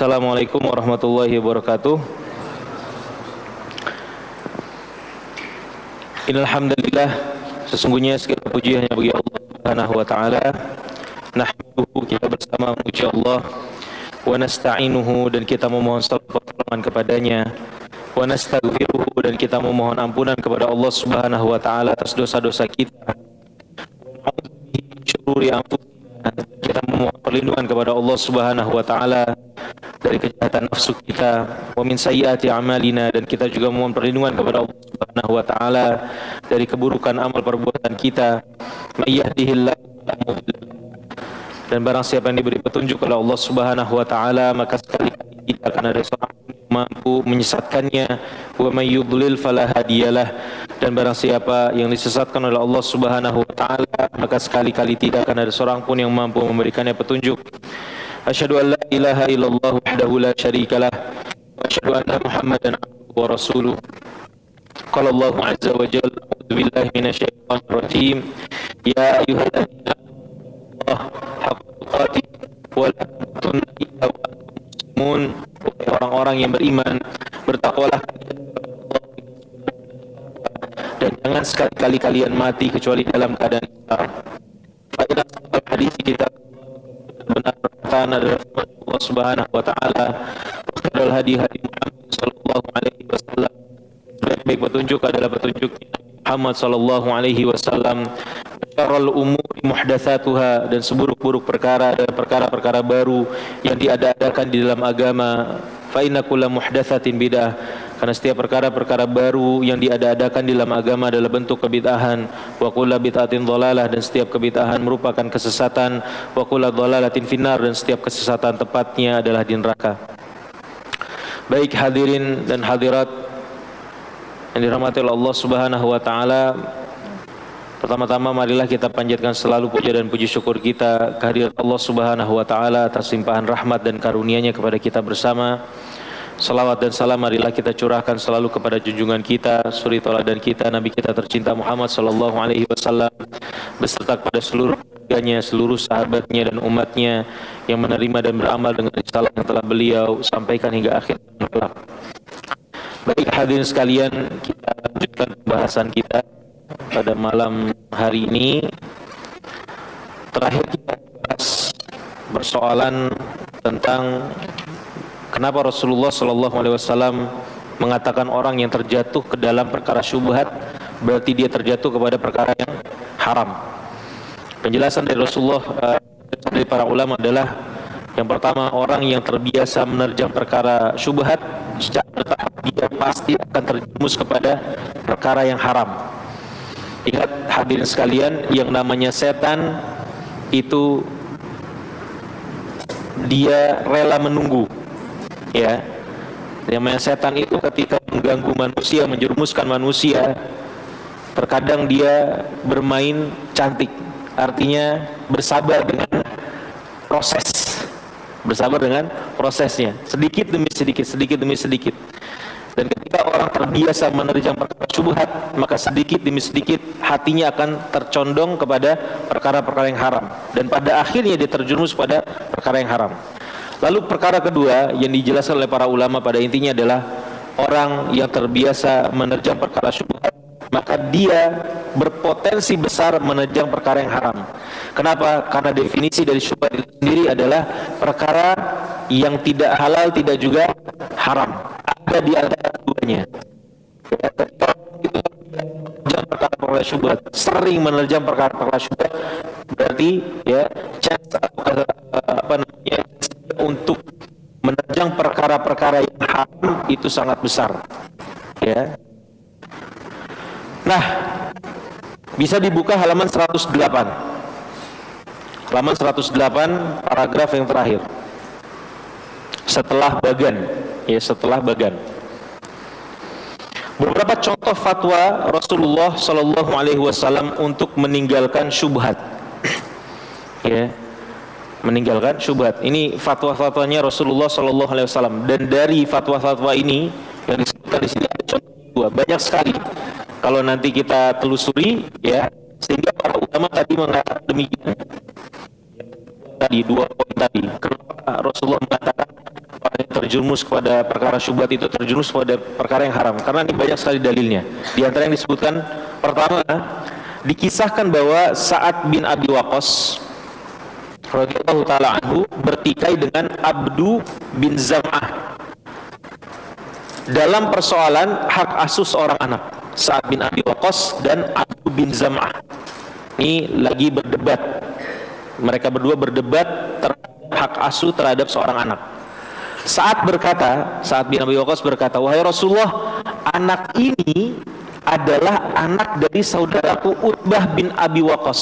Assalamualaikum warahmatullahi wabarakatuh. Innal hamdalillah, sesungguhnya segala puji hanya bagi Allah Subhanahu wa taala. Nahmaduhu, kita bersama memuji Allah, wa nasta'inuhu, dan kita memohon salat pertolongan kepadanya, wa nastaghfiruhu, dan kita memohon ampunan kepada Allah Subhanahu wa taala atas dosa-dosa kita. Syururi anfusina, kita memohon perlindungan kepada Allah Subhanahu wa taala dari kejahatan nafsu kita, wa min sayyiati a'malina, dan kita juga memohon perlindungan kepada Allah Subhanahu wa taala dari keburukan amal perbuatan kita. May yahdihillahu fala mudilla lahu, dan barang siapa yang diberi petunjuk oleh Allah Subhanahu wa taala, maka sekali-kali tidak akan ada seorang yang mampu menyesatkannya. Wa may yudlil fala hadiyalah, dan barang siapa yang disesatkan oleh Allah Subhanahu wa taala, maka sekali-kali tidak akan ada seorang pun yang mampu memberikannya petunjuk. Asyhadu an la ilaha illallah wahdahu la syarikalah, wa asyhadu anna Muhammadan abduhu wa rasuluh. Qala Allahu azza wa jalla, a'udzu billahi minasyaitonir rajim. Ya ayyuhalladzina amanu haqqa tuqatih wa la tamutunna illa wa antum muslimun. Orang-orang yang beriman, bertakwalah dan jangan sekali-kali kalian mati kecuali dalam keadaan Islam. Faedah hadis kita benar karena adalah Allah Subhanahu wa taala, khairul hadi Muhammad sallallahu alaihi wasallam. Baik petunjuk adalah petunjuk Muhammad sallallahu alaihi wasallam. Syarrul umuri muhdatsatuha, dan seburuk-buruk perkara adalah perkara-perkara baru yang diada-adakan di dalam agama. Fa inna kulla muhdatsatin bidah, karena setiap perkara-perkara baru yang diada-adakan di dalam agama adalah bentuk kebid'ahan. Wa kullu bid'atin dhalalah, dan setiap kebid'ahan merupakan kesesatan. Wa kullu dhalalatin finnar, dan setiap kesesatan tepatnya adalah di neraka. Baik hadirin dan hadirat yang dirahmati oleh Allah Subhanahu wa taala, pertama-tama marilah kita panjatkan selalu puja dan puji syukur kita kehadirat Allah Subhanahu wa taala atas limpahan rahmat dan karunia-Nya kepada kita bersama. Salawat dan salam marilah kita curahkan selalu kepada junjungan kita, suri tauladan kita, Nabi kita tercinta Muhammad sallallahu alaihi wasallam, beserta kepada seluruh keluarganya, seluruh sahabatnya dan umatnya yang menerima dan beramal dengan risalah yang telah beliau sampaikan hingga akhir kelak. Baik hadirin sekalian, kita lanjutkan pembahasan kita pada malam hari ini. Terakhir kita bahas persoalan tentang kenapa Rasulullah sallallahu alaihi wasallam mengatakan orang yang terjatuh ke dalam perkara syubhat berarti dia terjatuh kepada perkara yang haram. Penjelasan dari Rasulullah dari para ulama adalah, yang pertama, orang yang terbiasa menerjang perkara syubhat secara bertahap dia pasti akan terjerumus kepada perkara yang haram. Ingat hadirin sekalian, yang namanya setan itu dia rela menunggu. Ya, yang namanya setan itu ketika mengganggu manusia, menjerumuskan manusia, terkadang dia bermain cantik, artinya bersabar dengan prosesnya, sedikit demi sedikit. Dan ketika orang terbiasa menerjang perkara syubhat, maka sedikit demi sedikit hatinya akan tercondong kepada perkara-perkara yang haram, dan pada akhirnya dia terjerumus pada perkara yang haram. Lalu perkara kedua yang dijelaskan oleh para ulama pada intinya adalah orang yang terbiasa menerjang perkara syubhat, maka dia berpotensi besar menerjang perkara yang haram. Kenapa? Karena definisi dari syubhat itu sendiri adalah perkara yang tidak halal, tidak juga haram, ada di antara keduanya. Perkara syubhat, sering menerjang perkara syubhat, berarti ya chance untuk menerjang perkara-perkara yang haram itu sangat besar. Ya. Nah, bisa dibuka halaman 108. Halaman 108, paragraf yang terakhir. Setelah bagan. Beberapa contoh fatwa Rasulullah sallallahu alaihi wasallam untuk meninggalkan syubhat. Ya. Meninggalkan syubhat. Ini fatwa-fatwanya Rasulullah sallallahu alaihi wasallam, dan dari fatwa-fatwa ini yang disebutkan di sini ada contoh dua, banyak sekali. Kalau nanti kita telusuri, ya, sehingga para ulama tadi mengatakan demikian. Tadi dua poin tadi. Kenapa Rasulullah mengatakan pada terjerumus kepada perkara syubhat itu terjerumus kepada perkara yang haram, karena ini banyak sekali dalilnya. Di antara yang disebutkan pertama, dikisahkan bahwa Sa'ad bin Abi Waqqas radhiyallahu taala anhu bertikai dengan Abdu bin Zam'ah dalam persoalan hak asuh seorang anak. Sa'ad bin Abi Waqqas dan Abdu bin Zam'ah ini lagi berdebat. Mereka berdua berdebat terhadap hak asuh terhadap seorang anak. Sa'ad bin Abi Waqqas berkata, "Wahai Rasulullah, anak ini adalah anak dari saudaraku Utbah bin Abi Waqqas.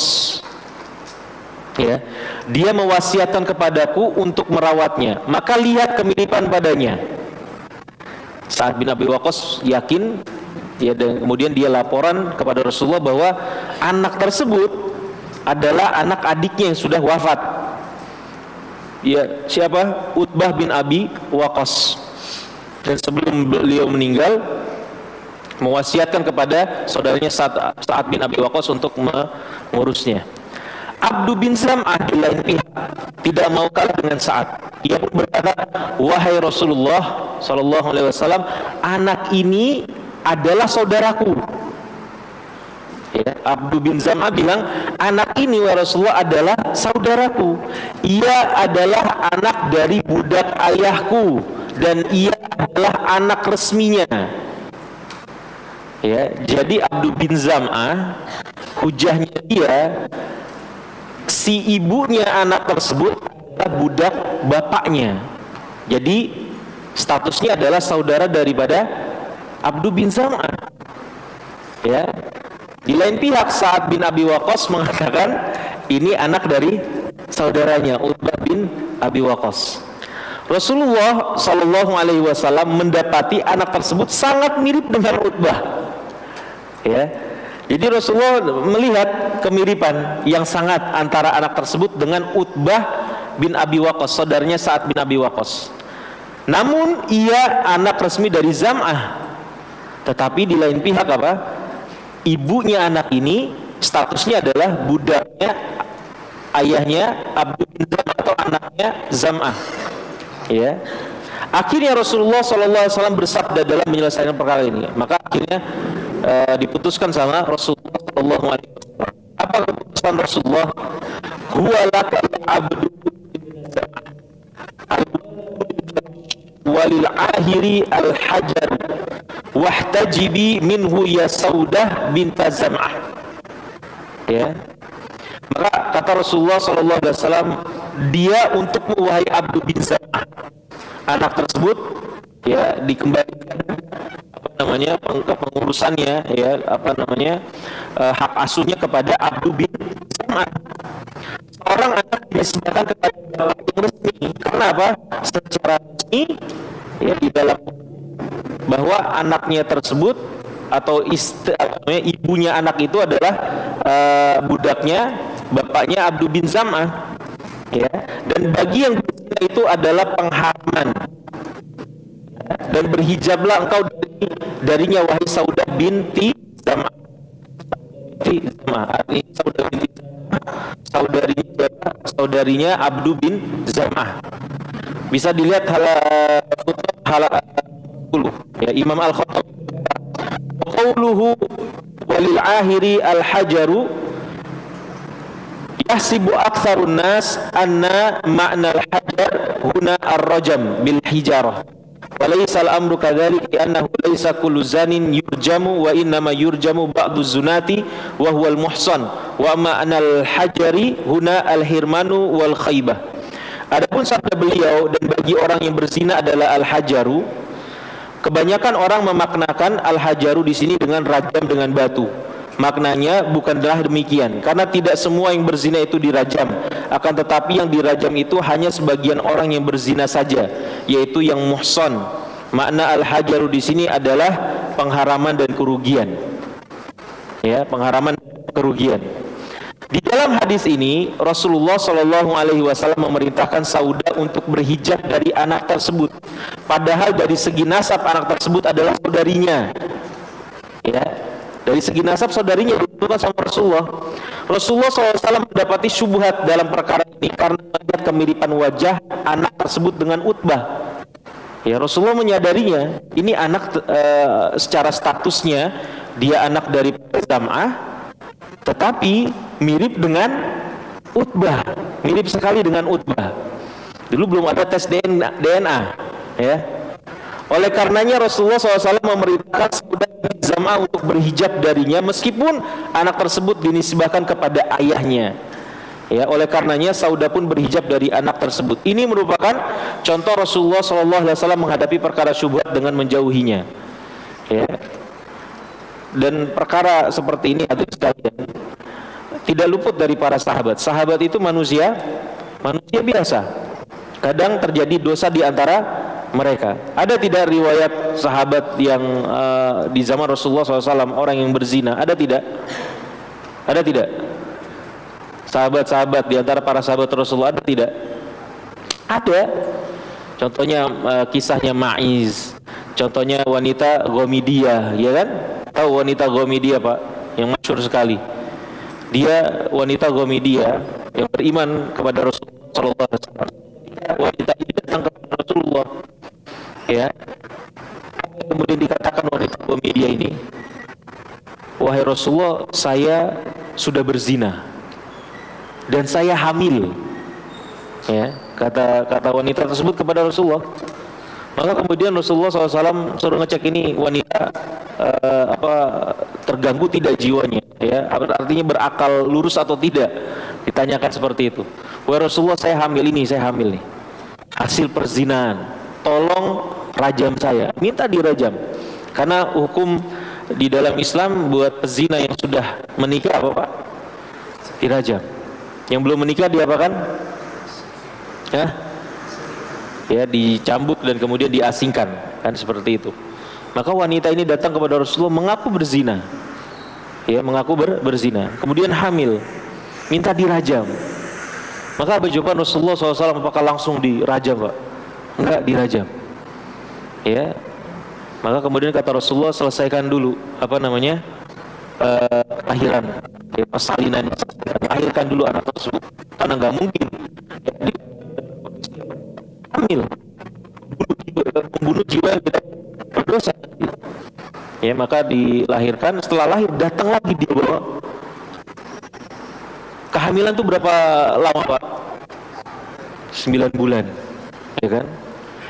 Ya, dia mewasiatkan kepadaku untuk merawatnya. Maka lihat kemiripan padanya." Sa'ad bin Abi Waqqas yakin, ya, dan kemudian dia laporan kepada Rasulullah bahwa anak tersebut adalah anak adiknya yang sudah wafat. Ya, siapa? Utbah bin Abi Waqqas. Dan sebelum beliau meninggal, mewasiatkan kepada saudaranya Sa'ad bin Abi Waqqas untuk mengurusnya. Abdu bin Zam'ah di lain pihak tidak mau kalah dengan Sa'ad. Ia pun berkata, "Wahai Rasulullah sallallahu alaihi wasallam, anak ini adalah saudaraku." Ya, Abdu bin Zam'ah bilang, anak ini wahai Rasulullah adalah saudaraku. Ia adalah anak dari budak ayahku dan ia adalah anak resminya. Ya, jadi Abdu bin Zam'ah, hujahnya dia, si ibunya anak tersebut adalah budak bapaknya. Jadi statusnya adalah saudara daripada Abdu bin Zam'ah. Ya. Di lain pihak Sa'ad bin Abi Waqqas mengatakan ini anak dari saudaranya Utbah bin Abi Waqqas. Rasulullah sallallahu alaihi wasallam mendapati anak tersebut sangat mirip dengan Utbah. Ya. Jadi Rasulullah melihat kemiripan yang sangat antara anak tersebut dengan Utbah bin Abi Waqqas, saudaranya Sa'ad bin Abi Waqqas. Namun ia anak resmi dari Zam'ah. Tetapi di lain pihak apa? Ibunya anak ini statusnya adalah budaknya ayahnya Abdu bin Zam'ah atau anaknya Zam'ah. Ya. Akhirnya Rasulullah SAW bersabda dalam menyelesaikan perkara ini. Maka akhirnya diputuskan sama Rasulullah SAW. Apa keputusan Rasulullah? Huwa laka abdu walil ahiri al-hajar wahtajibi minhu ya Saudah binta Zam'ah. Ya. Maka kata Rasulullah SAW, dia untukmu wahai Abdu bin Zam'ah. Anak tersebut ya dikembalikan pengurusannya, ya hak asuhnya kepada Abdu bin Zam'ah. Seorang anak disebutkan kepada bapak yang resmi. Karena apa? Secara resmi ya di dalam bahwa anaknya tersebut atau ibunya anak itu adalah budaknya bapaknya Abdu bin Zam'ah. Ya, dan bagi yang berzina itu adalah pengharaman. Dan berhijablah engkau darinya wahai Saudah binti Zam'ah. Saudah binti Zam'ah, saudarinya Abdu bin Zam'ah. Bisa dilihat ya, Imam Al-Khattabi qauluhu walil ahiri al-hajaru yahsibu aktsarun nas anna ma'na al-hajar huna ar-rajam bil hijarah wa laysa al-amru kadzalik li'annahu laysa kullu zanin yurjamu wa innama yurjamu ba'du zunati wa huwa al-muhsan wa ma'na al-hajari huna al-hirmanu wal khaybah. Adapun sabda beliau, dan bagi orang yang berzina adalah al-hajaru, kebanyakan orang memaknakan al-hajaru di sini dengan rajam dengan batu. Maknanya bukanlah demikian, karena tidak semua yang berzina itu dirajam, akan tetapi yang dirajam itu hanya sebagian orang yang berzina saja, yaitu yang muhsan. Makna al-hajaru di sini adalah pengharaman dan kerugian. Ya, pengharaman dan kerugian. Di dalam hadis ini Rasulullah SAW memerintahkan Saudah untuk berhijab dari anak tersebut, padahal dari segi nasab anak tersebut adalah saudarinya. Ya, dari segi nasab saudarinya ditentukan sama Rasulullah. Rasulullah SAW mendapati syubhat dalam perkara ini karena melihat kemiripan wajah anak tersebut dengan Utbah. Ya, Rasulullah menyadarinya, ini anak secara statusnya dia anak dari Zam'ah, tetapi mirip dengan Utbah, mirip sekali dengan Utbah. Dulu belum ada tes DNA, ya. Oleh karenanya Rasulullah SAW memerintahkan saudara Zam'ah untuk berhijab darinya, meskipun anak tersebut dinisbahkan kepada ayahnya. Ya, oleh karenanya Saudah pun berhijab dari anak tersebut. Ini merupakan contoh Rasulullah SAW menghadapi perkara syubhat dengan menjauhinya. Ya. Dan perkara seperti ini hadirin sekalian tidak luput dari para sahabat. Sahabat itu manusia biasa. Kadang terjadi dosa di antara mereka. Ada tidak riwayat sahabat yang di zaman Rasulullah SAW orang yang berzina? Ada tidak? Ada tidak? Sahabat-sahabat di antara para sahabat Rasulullah ada tidak? Ada. Contohnya kisahnya Ma'iz. Contohnya wanita Ghamidiyah, ya kan? Tahu wanita Ghamidiyah, Pak? Yang masyhur sekali. Dia wanita Ghamidiyah yang beriman kepada Rasulullah sallallahu alaihi wasallam. Wanita ini datang kepada Rasulullah. Ya. Kemudian dikatakan wanita Ghamidiyah ini, "Wahai Rasulullah, saya sudah berzina dan saya hamil." Ya, kata wanita tersebut kepada Rasulullah. Maka kemudian Rasulullah SAW suruh ngecek ini wanita terganggu tidak jiwanya, ya, artinya berakal lurus atau tidak. Ditanyakan seperti itu. Wahai Rasulullah, saya hamil nih, hasil perzinahan. Tolong rajam saya. Minta dirajam. Karena hukum di dalam Islam buat pezina yang sudah menikah apa, Pak? Dirajam. Yang belum menikah diapakan? Ya, dicambuk dan kemudian diasingkan, kan seperti itu. Maka wanita ini datang kepada Rasulullah mengaku berzina. Ya, mengaku berzina. Kemudian hamil. Minta dirajam. Maka apa jawaban Rasulullah SAW? Apakah langsung dirajam, Pak? Enggak dirajam. Ya. Maka kemudian kata Rasulullah, selesaikan dulu kelahiran, ya, persalinan, lahirkan dulu anak tersebut, karena nggak mungkin hamil membunuh jiwa yang tidak berdosa. Ya, maka dilahirkan. Setelah lahir datang lagi dia bawa. Kehamilan itu berapa lama, Pak? 9 bulan, ya kan?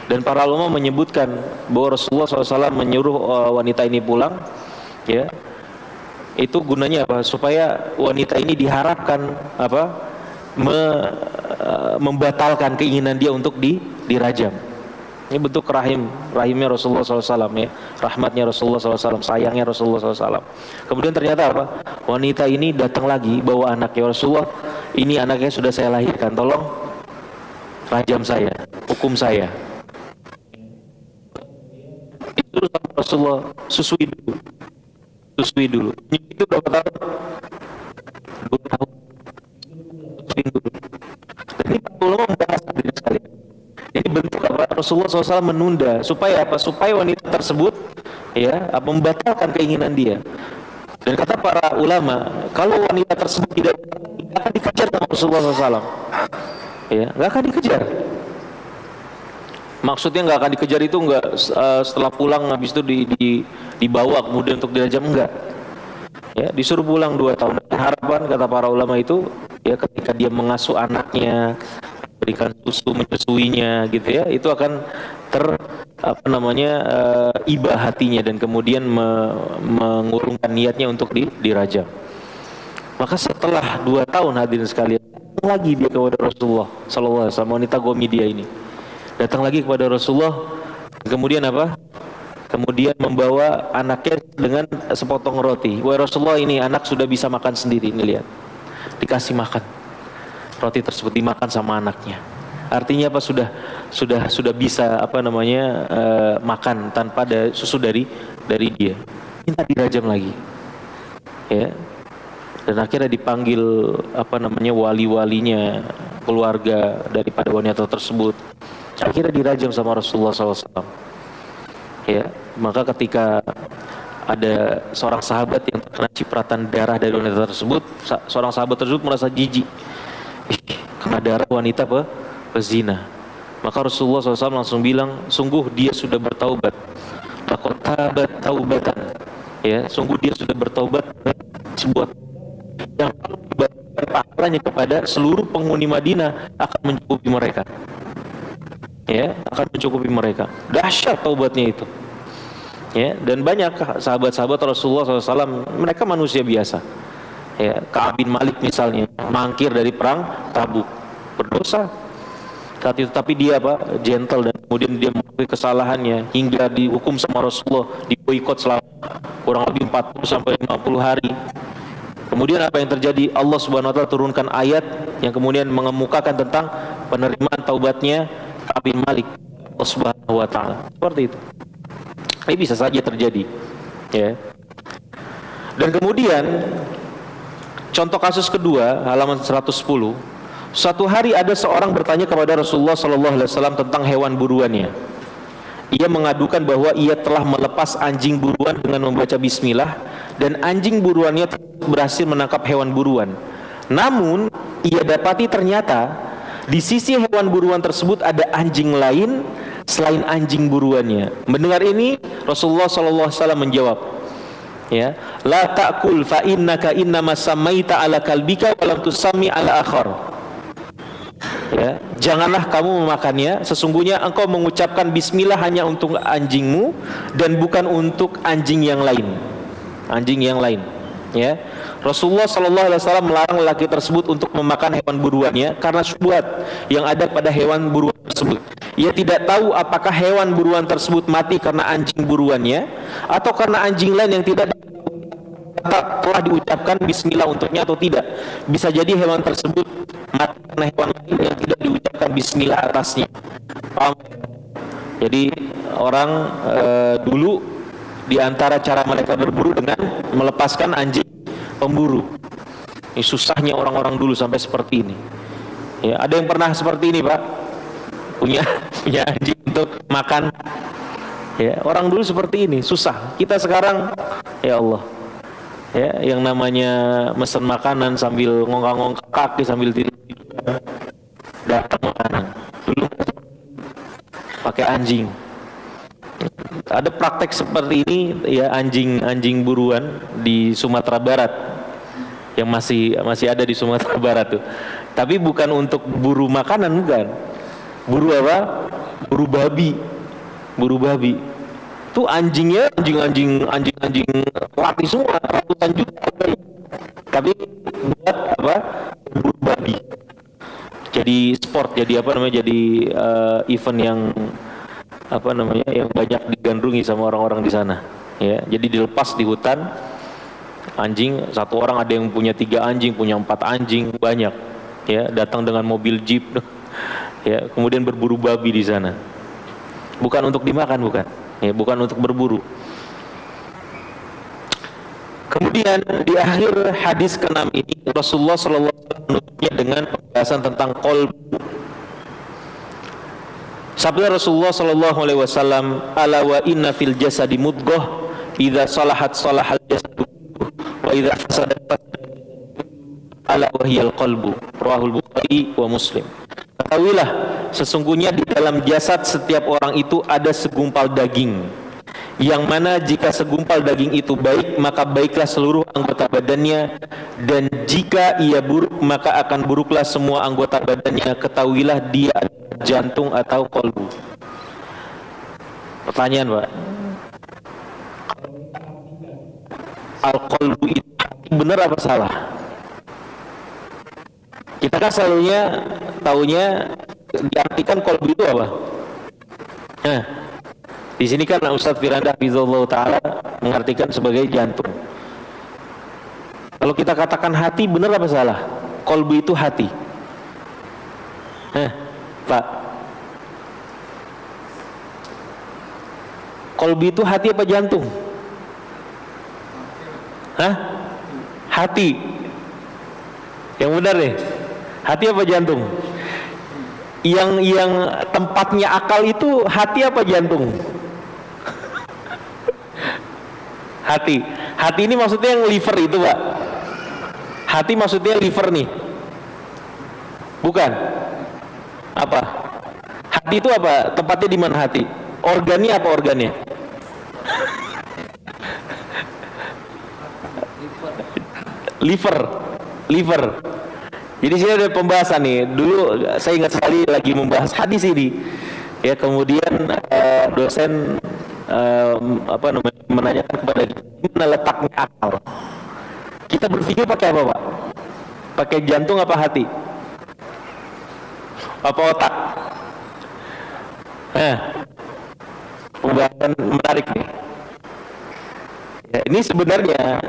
Dan para ulama menyebutkan bahwa Rasulullah SAW menyuruh wanita ini pulang, ya. Itu gunanya apa? Supaya wanita ini diharapkan membatalkan keinginan dia untuk dirajam. Ini bentuk rahimnya Rasulullah SAW, ya, rahmatnya Rasulullah SAW, sayangnya Rasulullah SAW. Kemudian ternyata apa? Wanita ini datang lagi bawa anaknya. Rasulullah, ini anaknya sudah saya lahirkan, tolong rajam saya, hukum saya. Itu Rasulullah, susui dulu. Itu berapa tahun? 2 tahun. Susui dulu. Dan ini ulama membahas diri sekali. Ini bentuk apa? Rasulullah SAW menunda supaya apa? Supaya wanita tersebut, ya, membatalkan keinginan dia. Dan kata para ulama, kalau wanita tersebut tidak akan dikejar sama Rasulullah SAW, ya, nggak akan dikejar. Maksudnya nggak akan dikejar itu nggak setelah pulang habis itu dibawa kemudian untuk dirajam, enggak. Ya, disuruh pulang 2 tahun. Harapan kata para ulama itu, ya, ketika dia mengasuh anaknya, berikan susu, menyusuinya, gitu ya, itu akan iba hatinya dan kemudian mengurungkan niatnya untuk dirajam. Maka setelah 2 tahun hadirin sekalian, lagi dia kepada Rasulullah sallallahu alaihi wasallam, wanita Ghamidiyah ini datang lagi kepada Rasulullah. Kemudian apa? Kemudian membawa anaknya dengan sepotong roti. Wahai Rasulullah, ini anak sudah bisa makan sendiri. Ini lihat, dikasih makan. Roti tersebut dimakan sama anaknya. Artinya apa? Sudah bisa makan tanpa ada susu dari dia. Minta dirajam lagi. Ya. Dan akhirnya dipanggil wali-walinya, keluarga daripada wanita tersebut. Akhirnya dirajam sama Rasulullah SAW. Ya, maka ketika ada seorang sahabat yang terkena cipratan darah dari wanita tersebut, seorang sahabat tersebut merasa jijik, kena darah wanita pezina. Maka Rasulullah SAW langsung bilang, sungguh dia sudah bertaubat. Laqad tabat taubatan. Ya, sungguh dia sudah bertaubat sebuah yang pahalanya kepada seluruh penghuni Madinah akan mencukupi mereka. Ya, akan mencukupi mereka. Dahsyat taubatnya itu. Ya, dan banyak sahabat-sahabat Rasulullah SAW, mereka manusia biasa. Ya, Ka'ab bin Malik misalnya, mangkir dari perang Tabuk, berdosa saat itu, tapi dia gentle, dan kemudian dia mengakui kesalahannya hingga dihukum sama Rasulullah, diboikot selama kurang lebih 40 sampai 50 hari. Kemudian apa yang terjadi? Allah Subhanahu wa taala turunkan ayat yang kemudian mengemukakan tentang penerimaan taubatnya Ka'ab bin Malik. Allah Subhanahu wa taala. Seperti itu. Ini bisa saja terjadi, ya. Dan kemudian contoh kasus kedua, halaman 110. Suatu hari ada seorang bertanya kepada Rasulullah SAW tentang hewan buruannya. Ia mengadukan bahwa ia telah melepas anjing buruan dengan membaca bismillah, dan anjing buruannya berhasil menangkap hewan buruan. Namun ia dapati ternyata di sisi hewan buruan tersebut ada anjing lain selain anjing buruannya. Mendengar ini, Rasulullah SAW menjawab, ya, la ta'kul fa innaka innama samaita ala kalbika wa lam tusammi ala akhar. Ya, janganlah kamu memakannya, sesungguhnya engkau mengucapkan bismillah hanya untuk anjingmu dan bukan untuk anjing yang lain. Anjing yang lain, ya. Rasulullah SAW melarang lelaki tersebut untuk memakan hewan buruannya karena syubhat yang ada pada hewan buruan tersebut. Ia tidak tahu apakah hewan buruan tersebut mati karena anjing buruannya atau karena anjing lain yang tidak telah diucapkan bismillah untuknya atau tidak. Bisa jadi hewan tersebut mati karena hewan lain yang tidak diucapkan bismillah atasnya. Paham? Jadi orang dulu di antara cara mereka berburu dengan melepaskan anjing pemburu. Ini susahnya orang-orang dulu sampai seperti ini. Ya, ada yang pernah seperti ini, Pak? Punya anjing untuk makan. Ya, orang dulu seperti ini, susah. Kita sekarang, ya Allah, ya, yang namanya mesen makanan sambil ngongkak-ngongkak kaki sambil tidur, datang makanan. Dulu pakai anjing. Ada praktek seperti ini, ya, anjing buruan di Sumatera Barat, yang masih ada di Sumatera Barat tuh. Tapi bukan untuk buru makanan, bukan. Buru apa? Buru babi. Tuh anjingnya anjing latih semua, ratusan juta. Tapi buat apa? Buru babi. Jadi sport, jadi apa namanya? Jadi event yang apa namanya? Yang banyak digandrungi sama orang-orang di sana. Ya, jadi dilepas di hutan. Anjing, satu orang ada yang punya 3 anjing, punya 4 anjing, banyak. Ya, datang dengan mobil jeep. Ya, kemudian berburu babi di sana. Bukan untuk dimakan, bukan. Ya, bukan untuk berburu. Kemudian di akhir hadis ke-6 ini Rasulullah SAW menutupnya dengan pembahasan tentang qalbu. Sabda Rasulullah SAW, ala wa inna fil jasadi mudghah idza salahat salahal jasadu wa idza fasadat ala wahyal qalbu. Rawahul Bukhari wa Muslim. Ketahuilah, sesungguhnya di dalam jasad setiap orang itu ada segumpal daging, yang mana jika segumpal daging itu baik, maka baiklah seluruh anggota badannya, dan jika ia buruk, maka akan buruklah semua anggota badannya. Ketahuilah dia jantung atau qalbu. Pertanyaan, Pak, al-qalbu itu benar apa salah? Kita kan selalunya taunya diartikan qalbu itu apa? Nah, di sini kan Ustaz Firanda Hafizahullah Ta'ala mengartikan sebagai jantung. Kalau kita katakan hati, benar apa salah? Qalbu itu hati. Pak, qalbu itu hati apa jantung? Hati. Yang benar deh. Hati apa jantung? Yang tempatnya akal itu hati apa jantung? Hati. Hati ini maksudnya yang liver itu, Pak. Hati maksudnya liver nih. Bukan. Apa? Hati itu apa? Tempatnya di mana hati? Organnya apa organnya? Liver. Jadi sini ada pembahasan nih. Dulu saya ingat sekali lagi membahas hadis ini. Ya, kemudian dosen menanyakan kepada kita, mana letaknya akal? Kita berpikir pakai apa, Pak? Pakai jantung apa hati? Apa otak? Pembahasan menarik nih. Ya, ini sebenarnya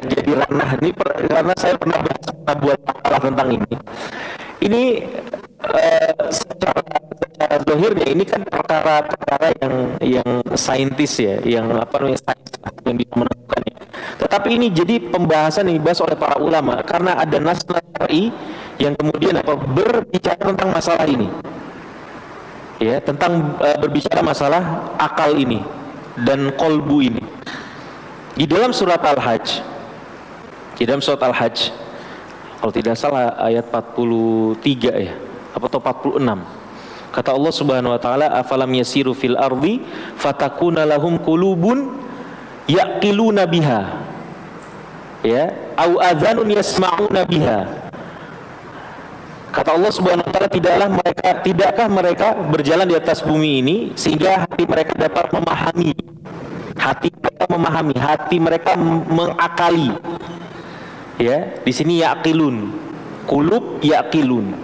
jadi ranah ini karena saya pernah buat makalah tentang ini. Ini secara zahirnya ini kan perkara-perkara yang saintis ya, yang sains yang bisa menentukannya. Tetapi ini jadi pembahasan yang dibahas oleh para ulama karena ada nas syar'i yang kemudian berbicara tentang masalah ini. Ya, tentang berbicara masalah akal ini dan kolbu ini. Di dalam surat Al-Hajj, kalau tidak salah ayat 43 ya, atau 46. Kata Allah Subhanahu wa taala, "Afalam yasiru fil ardi fatakuna lahum qulubun yaqiluna biha." Ya, au adzanun yasma'una biha. Kata Allah Subhanahu wa taala, tidakkah mereka berjalan di atas bumi ini sehingga hati mereka dapat memahami. Hati mereka mengakali. Ya, di sini yaqilun. Qulub yaqilun.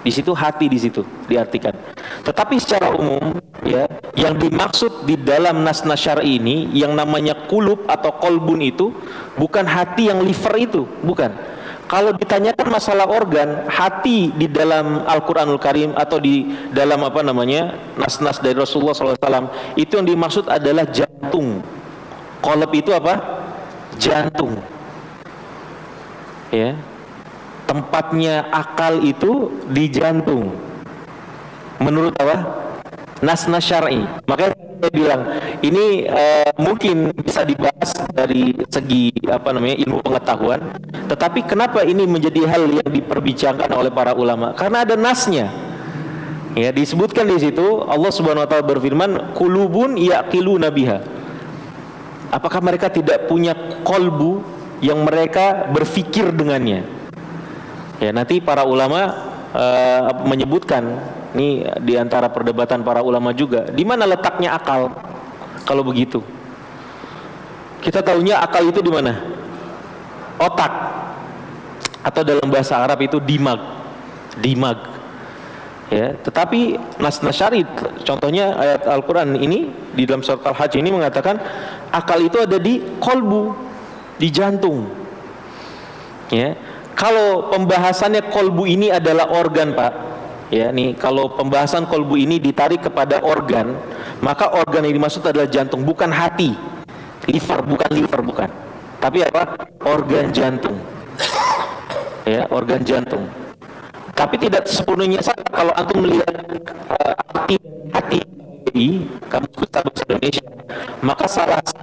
Di situ hati, di situ diartikan. Tetapi secara umum ya, yang dimaksud di dalam nas-nas syar'i ini yang namanya qulub atau kolbun itu bukan hati yang liver itu, bukan. Kalau ditanyakan masalah organ, hati di dalam Al-Quranul Karim atau di dalam nas-nas dari Rasulullah SAW, itu yang dimaksud adalah jantung. Qalb itu apa? Jantung. Ya, tempatnya akal itu di jantung. Menurut apa? Nas-nas syar'i. Makanya saya bilang ini mungkin bisa dibahas dari segi ilmu pengetahuan, tetapi kenapa ini menjadi hal yang diperbincangkan oleh para ulama? Karena ada nasnya. Ya, disebutkan di situ Allah Subhanahu wa taala berfirman, "Qulubun yaqiluna biha." Apakah mereka tidak punya kolbu yang mereka berfikir dengannya? Ya, nanti para ulama menyebutkan ini di antara perdebatan para ulama juga, di mana letaknya akal? Kalau begitu, kita tahunya akal itu di mana? Otak, atau dalam bahasa Arab itu dimag. Ya, tetapi nas-nas syar'i, contohnya ayat Al-Quran ini di dalam surat Al-Hajj ini mengatakan akal itu ada di kolbu, di jantung. Ya, kalau pembahasannya kolbu ini adalah organ, Pak. Ya, nih kalau pembahasan kolbu ini ditarik kepada organ, maka organ yang dimaksud adalah jantung, bukan hati. Liver, bukan. Tapi apa? Organ jantung. Ya, organ jantung. Tapi tidak sepenuhnya salah kalau antum melihat hati di Kamus Besar Bahasa Indonesia, maka salah jantung.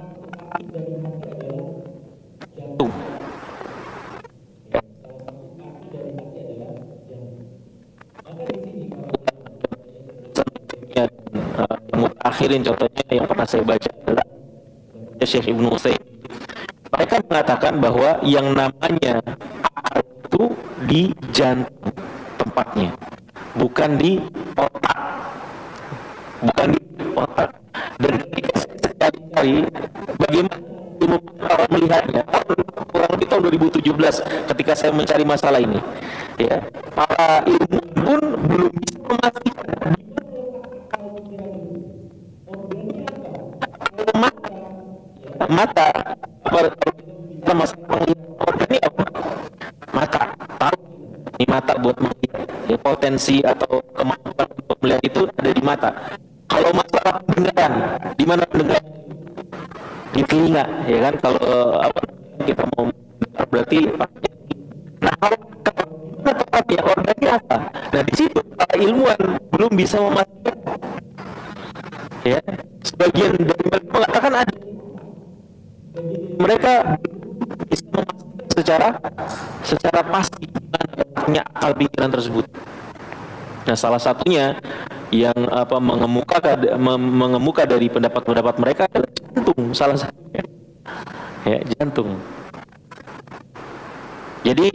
Akhirin contohnya yang pernah saya baca adalah Syekh Ibnu Utsaimin. Mereka mengatakan bahwa yang namanya akal itu di jantung tempatnya, bukan di otak. Dan ketika sekali-kali bagaimana ilmu orang melihatnya, kurang lebih tahun 2017 ketika saya mencari masalah ini, ya, para ilmuwan pun belum bisa memastikan mata organnya apa? Mata, tahu ini mata buat melihat, ya, potensi atau kemampuan untuk melihat itu ada di mata. Kalau masalah pendengaran, di mana pendengaran? Di telinga, ya kan? Kalau kita mau mendengar berarti. Nah, kalau tepatnya organnya apa? Nah, di situ para ilmuwan belum bisa memastikan. Ya, sebagian dari mereka mengatakan ada. Mereka bisa memastikan secara pasti letaknya akal pikiran tersebut. Nah, salah satunya yang mengemuka dari pendapat-pendapat mereka adalah jantung, salah satunya. Ya, jantung. Jadi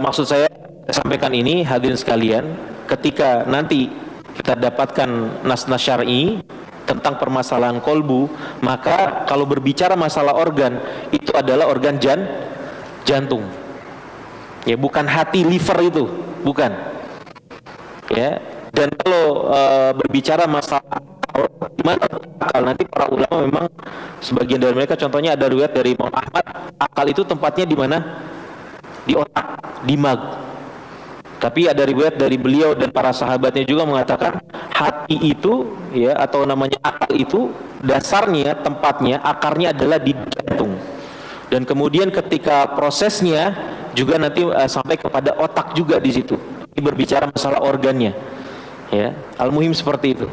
maksud saya sampaikan ini, hadirin sekalian, ketika nanti kita dapatkan nas-nas syar'i tentang permasalahan kolbu, maka kalau berbicara masalah organ, itu adalah organ jantung. Ya, bukan hati, liver itu, bukan. Ya, dan kalau berbicara masalah gimana akal, nanti para ulama memang sebagian dari mereka, contohnya ada riwayat dari Imam Ahmad, akal itu tempatnya di mana? Di otak, di mag. Tapi ada riwayat dari beliau dan para sahabatnya juga mengatakan hati itu, ya, atau namanya akal itu, dasarnya, tempatnya, akarnya adalah di jantung. Dan kemudian ketika prosesnya juga nanti sampai kepada otak juga di situ. Ini berbicara masalah organnya. Ya, al-muhim seperti itu.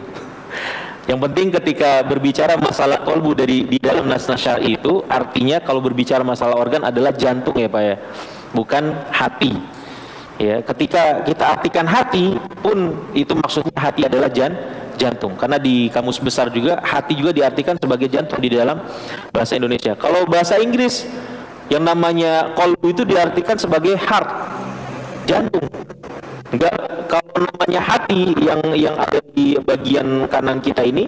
Yang penting ketika berbicara masalah kolbu di dalam nas-nas syar'i itu, artinya kalau berbicara masalah organ adalah jantung, ya Pak, ya, bukan hati. Ya, ketika kita artikan hati pun itu maksudnya hati adalah jantung, karena di kamus besar juga hati juga diartikan sebagai jantung di dalam bahasa Indonesia. Kalau bahasa Inggris yang namanya kolbu itu diartikan sebagai heart, jantung. Enggak, kalau namanya hati yang ada di bagian kanan kita ini,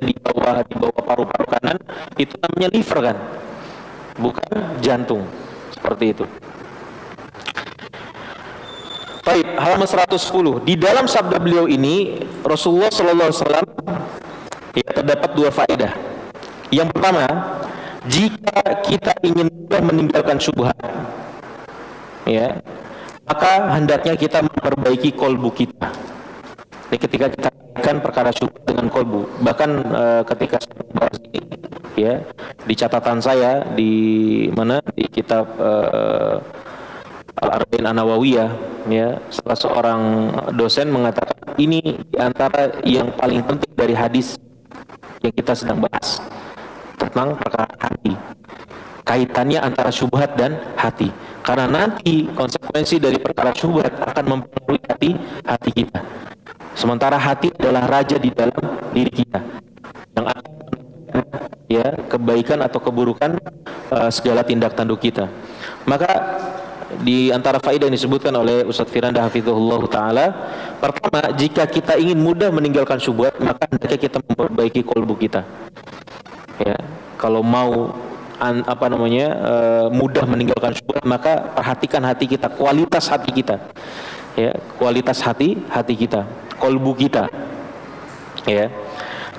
di bawah paru-paru kanan, itu namanya liver kan, bukan jantung. Seperti itu. Baik, halaman 110. Di dalam sabda beliau ini, Rasulullah sallallahu alaihi wasallam, ya, terdapat dua faedah. Yang pertama, jika kita ingin meninggalkan syubhat, ya, maka hendaknya kita memperbaiki kolbu kita. Jadi ketika kita kan perkara syubhat dengan kolbu, bahkan ketika bahas ini, ya, di catatan saya di mana, di kitab Al-Arba'in An-Nawawiyah, ya, salah seorang dosen mengatakan ini diantara yang paling penting dari hadis yang kita sedang bahas tentang perkara hati, kaitannya antara syubhat dan hati, karena nanti konsekuensi dari perkara syubhat akan mempengaruhi hati kita, sementara hati adalah raja di dalam diri kita yang akan, ya, kebaikan atau keburukan segala tindak tanduk kita. Maka di antara faedah yang disebutkan oleh Ustaz Firanda hafizahullah ta'ala, pertama, jika kita ingin mudah meninggalkan syubhat, maka hendaknya kita memperbaiki kolbu kita. Ya, kalau mau mudah meninggalkan syubhat, maka perhatikan hati kita, kualitas hati kita. Ya, kualitas hati kita, kolbu kita. Ya.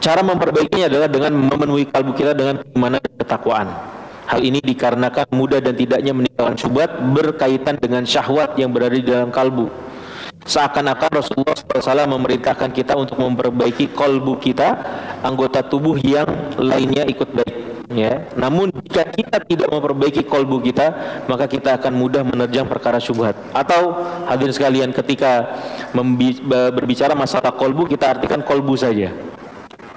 Cara memperbaikinya adalah dengan memenuhi kalbu kita dengan keimanan dan ketakwaan. Hal ini dikarenakan mudah dan tidaknya meninggalkan syubhat berkaitan dengan syahwat yang berada di dalam kalbu. Seakan-akan Rasulullah SAW memerintahkan kita untuk memperbaiki kalbu kita, anggota tubuh yang lainnya ikut baik. Ya. Namun jika kita tidak memperbaiki kalbu kita, maka kita akan mudah menerjang perkara syubhat. Atau hadirin sekalian, ketika berbicara masalah kalbu, kita artikan kalbu saja.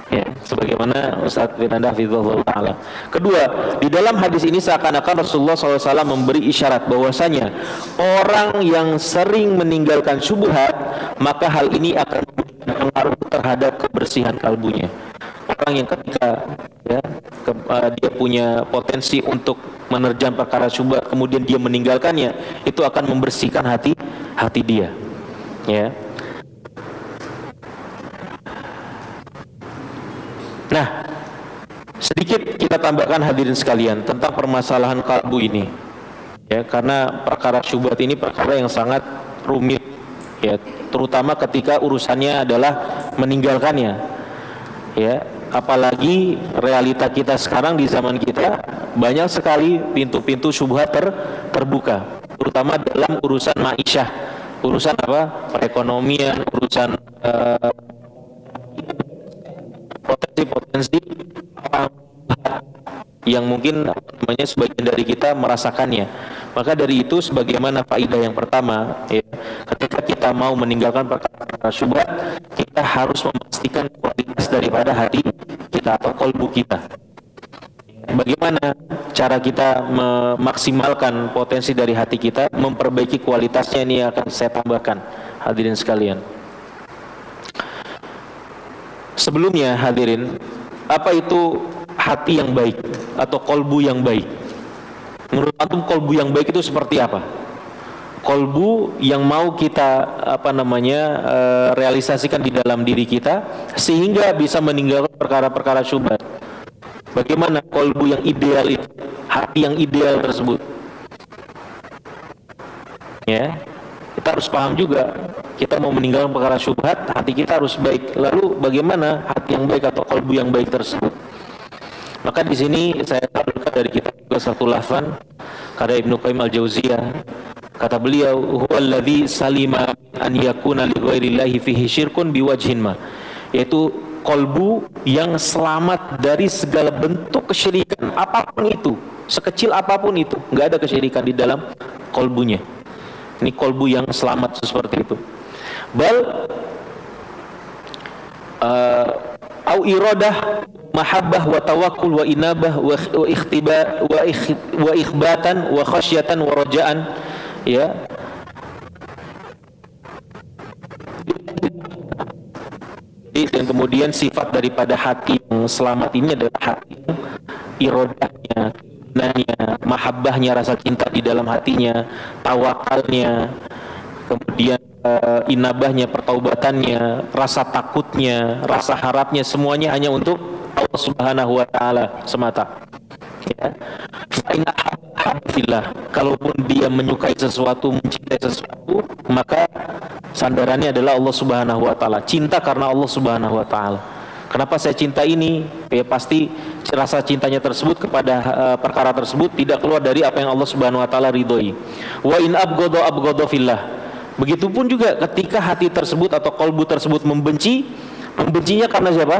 Ya, sebagaimana Ustaz Firanda hafizahullah ta'ala. Kedua, di dalam hadis ini seakan-akan Rasulullah SAW memberi isyarat bahwasanya orang yang sering meninggalkan syubhat, maka hal ini akan berpengaruh terhadap kebersihan kalbunya. Orang yang ketika, ya, dia punya potensi untuk menerjang perkara syubhat, kemudian dia meninggalkannya, itu akan membersihkan hati dia. Ya. Nah, sedikit kita tambahkan hadirin sekalian tentang permasalahan kalbu ini, ya, karena perkara syubhat ini perkara yang sangat rumit, ya, terutama ketika urusannya adalah meninggalkannya, ya, apalagi realita kita sekarang di zaman kita banyak sekali pintu-pintu syubhat terbuka, terutama dalam urusan ma'isyah, urusan apa? Perekonomian, urusan potensi yang mungkin sebagian dari kita merasakannya. Maka dari itu, sebagaimana faedah yang pertama, ya, ketika kita mau meninggalkan perkara syubhat, kita harus memastikan kualitas daripada hati kita atau kolbu kita. Bagaimana cara kita memaksimalkan potensi dari hati kita, memperbaiki kualitasnya, ini akan saya tambahkan hadirin sekalian. Sebelumnya hadirin, apa itu hati yang baik atau kolbu yang baik? Menurut antum kolbu yang baik itu seperti apa? Kolbu yang mau kita realisasikan di dalam diri kita sehingga bisa meninggalkan perkara-perkara syubhat. Bagaimana kolbu yang ideal itu, hati yang ideal tersebut? Ya, kita harus paham juga. Kita mau meninggalkan perkara syubhat, hati kita harus baik. Lalu bagaimana hati yang baik atau kolbu yang baik tersebut? Maka di sini saya tampilkan dari kitab satu lafan karya Ibnu Qayyim al-Jauziyah. Kata beliau, huwallazi salima an yakuna li ghairillahi fihi syirkun biwajhin ma. Yaitu kolbu yang selamat dari segala bentuk kesyirikan apapun itu, sekecil apapun itu, enggak ada kesyirikan di dalam kolbunya. Ini kolbu yang selamat seperti itu. Bal au iradah mahabbah wa tawakkul wa inabah wa ikhtiba wa ikhbatan wa khasyatan wa rajaan, ya. Dan kemudian sifat daripada hati yang selamat ini adalah hati yang irodahnya, mahabbahnya, rasa cinta di dalam hatinya, tawakalnya, kemudian inabahnya, pertaubatannya, rasa takutnya, rasa harapnya, semuanya hanya untuk Allah Subhanahu wa taala semata. Ya. Kalaupun dia menyukai sesuatu, mencintai sesuatu, maka sandarannya adalah Allah Subhanahu wa taala. Cinta karena Allah Subhanahu wa taala. Kenapa saya cinta ini? Ya pasti rasa cintanya tersebut kepada perkara tersebut tidak keluar dari apa yang Allah Subhanahu wa taala ridhoi. Wa in abghadha fillah. Begitupun juga ketika hati tersebut atau kolbu tersebut membencinya karena siapa?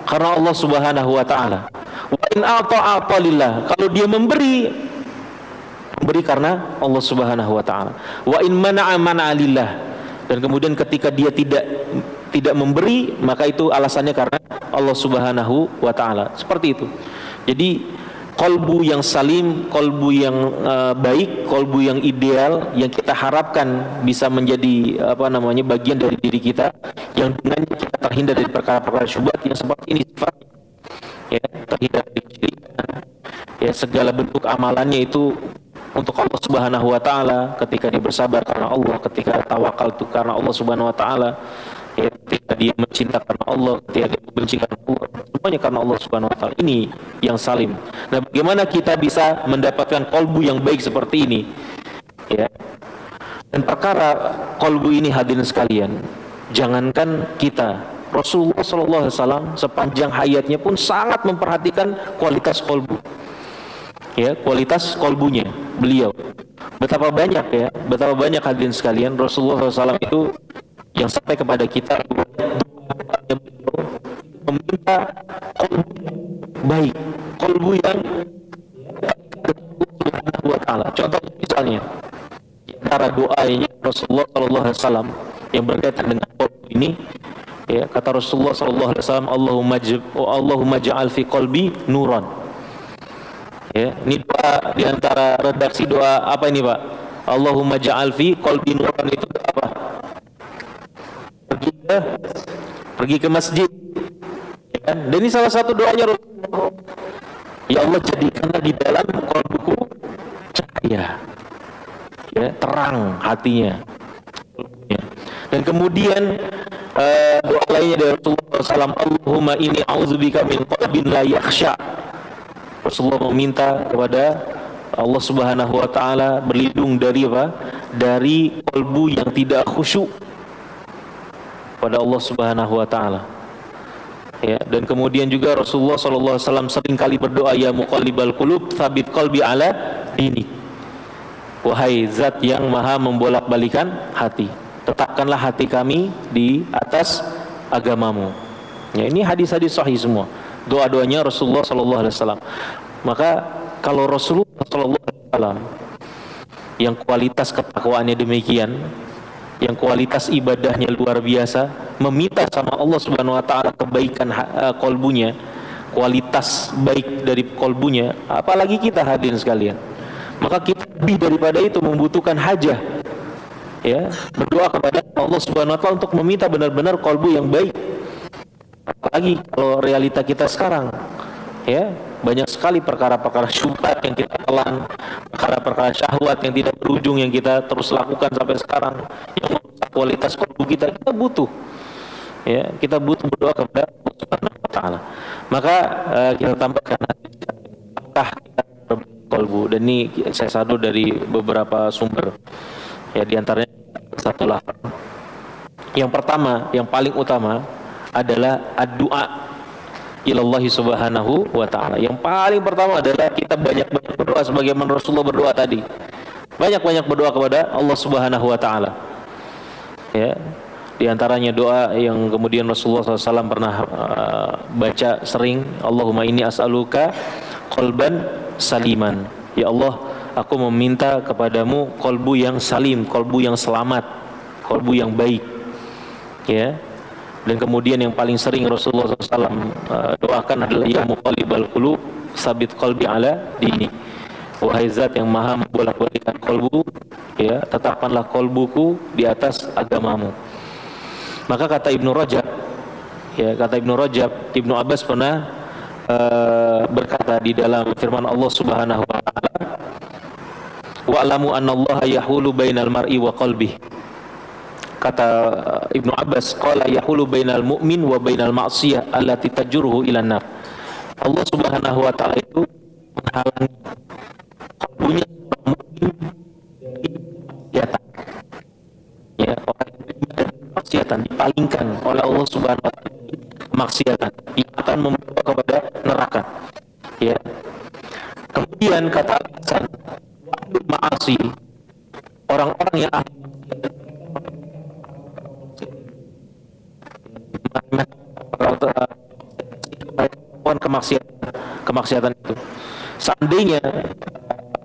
Karena Allah Subhanahu wa taala. Wa in a'ta lillah. Kalau dia memberi karena Allah Subhanahu wa taala. Wa in mana'a lillah. Dan kemudian ketika dia tidak memberi, maka itu alasannya karena Allah Subhanahu wa taala. Seperti itu. Jadi kolbu yang salim, kolbu yang baik, kolbu yang ideal yang kita harapkan bisa menjadi bagian dari diri kita, yang dengannya kita terhindar dari perkara-perkara syubhat yang seperti ini sifatnya. Ya, terhindar dari kesyirikan. Ya, segala bentuk amalannya itu untuk Allah Subhanahu wa taala, ketika dia bersabar karena Allah, ketika tawakal itu karena Allah Subhanahu wa taala, ya, ketika dia mencinta karena Allah, ketika dia membenci karena Allah, semuanya karena Allah Subhanahu wa taala. Ini yang salim. Nah, bagaimana kita bisa mendapatkan kolbu yang baik seperti ini? Ya. Dan perkara kolbu ini hadirin sekalian, jangankan kita, Rasulullah SAW sepanjang hayatnya pun sangat memperhatikan kualitas kolbu. Ya, kualitas kolbunya beliau. Betapa banyak hadirin sekalian Rasulullah SAW itu yang sampai kepada kita meminta kolbu baik, kolbu yang Subhanahu wa taala. Contoh misalnya antara doanya Rasulullah SAW yang berkaitan dengan kolbu ini, ya, kata Rasulullah SAW, Allahumma ja'al fi qalbi nuran. Ya, ini doa di antara redaksi doa apa ini, Pak? Allahumma ja'al fi qalbi nuran, itu apa? Pergi ke masjid. Ya kan? Dan ini salah satu doanya Rasulullah. Ya Allah, jadikanlah di dalam qalbuku cahaya. Ya, terang hatinya. Ya. Dan kemudian doa lainnya dari Rasulullah SAW, Allahumma inni a'udzubika min qalbin la yakhsha. Rasulullah meminta kepada Allah Subhanahu wa taala berlindung dari apa? Dari kolbu yang tidak khusyuk pada Allah Subhanahu wa taala. Ya, dan kemudian juga Rasulullah sallallahu alaihi wasallam sering kali berdoa, ya muqallibal qulub tsabit qalbi ala dinik. Wahai zat yang maha membolak-balikan hati, tetapkanlah hati kami di atas agamamu. Ya, ini hadis-hadis sahih semua. Doa-doanya Rasulullah sallallahu alaihi wasallam. Maka kalau Rasulullah sallallahu alaihi wasallam yang kualitas ketakwaannya demikian, yang kualitas ibadahnya luar biasa, meminta sama Allah Subhanahu wa taala kebaikan kolbunya, kualitas baik dari kolbunya, apalagi kita hadirin sekalian. Maka kita lebih daripada itu membutuhkan hajah, ya, berdoa kepada Allah Subhanahu wa taala untuk meminta benar-benar kolbu yang baik. apalagi kalau realita kita sekarang, ya banyak sekali perkara-perkara syubhat yang kita telan, perkara-perkara syahwat yang tidak berujung yang kita terus lakukan sampai sekarang, yang merusak kualitas kalbu kita. Kita butuh, ya kita butuh berdoa kepada Allah Subhanahu wa Ta'ala. Maka kita tambahkan apakah kita kalbu, dan ini saya sadu dari beberapa sumber, ya diantaranya satu lafaz. Yang pertama, yang paling utama adalah ad-du'a ilallahi subhanahu wa ta'ala. Yang paling pertama adalah kita banyak-banyak berdoa sebagaimana Rasulullah berdoa tadi. Banyak-banyak berdoa kepada Allah Subhanahu wa ta'ala. Ya. Di antaranya doa yang kemudian Rasulullah SAW pernah baca sering, Allahumma inni as'aluka qalban saliman. Ya Allah, aku meminta kepadamu kalbu yang salim, kalbu yang selamat, kalbu yang baik. Ya. Dan kemudian yang paling sering Rasulullah SAW doakan adalah ya muqallibal qulub sabit qalbi ala dini. Wahai zat yang maha membolak-balikkan kalbu, ya tetapkanlah kalbuku di atas agamamu. Maka kata Ibnu Rajab, ya kata Ibnu Rajab, Ibnu Abbas pernah berkata di dalam firman Allah Subhanahu wa taala, wa'lamu annallaha yahulu bainal mar'i wa qalbihi. Kata Ibnu Abbas, qala yahulu bainal mu'min wa bainal ma'siyah allati tajruhu ilan nar. Allah Subhanahu wa taala itu menghalangi kalbunya mukmin dari maksiatan. Ya, orang maksiatan dipalingkan oleh Allah Subhanahu wa taala maksiatan yang akan membawa kepada neraka. Ya. Kemudian kata Hasan, ma'asi, orang-orang yang ahli kemaksiatan itu, seandainya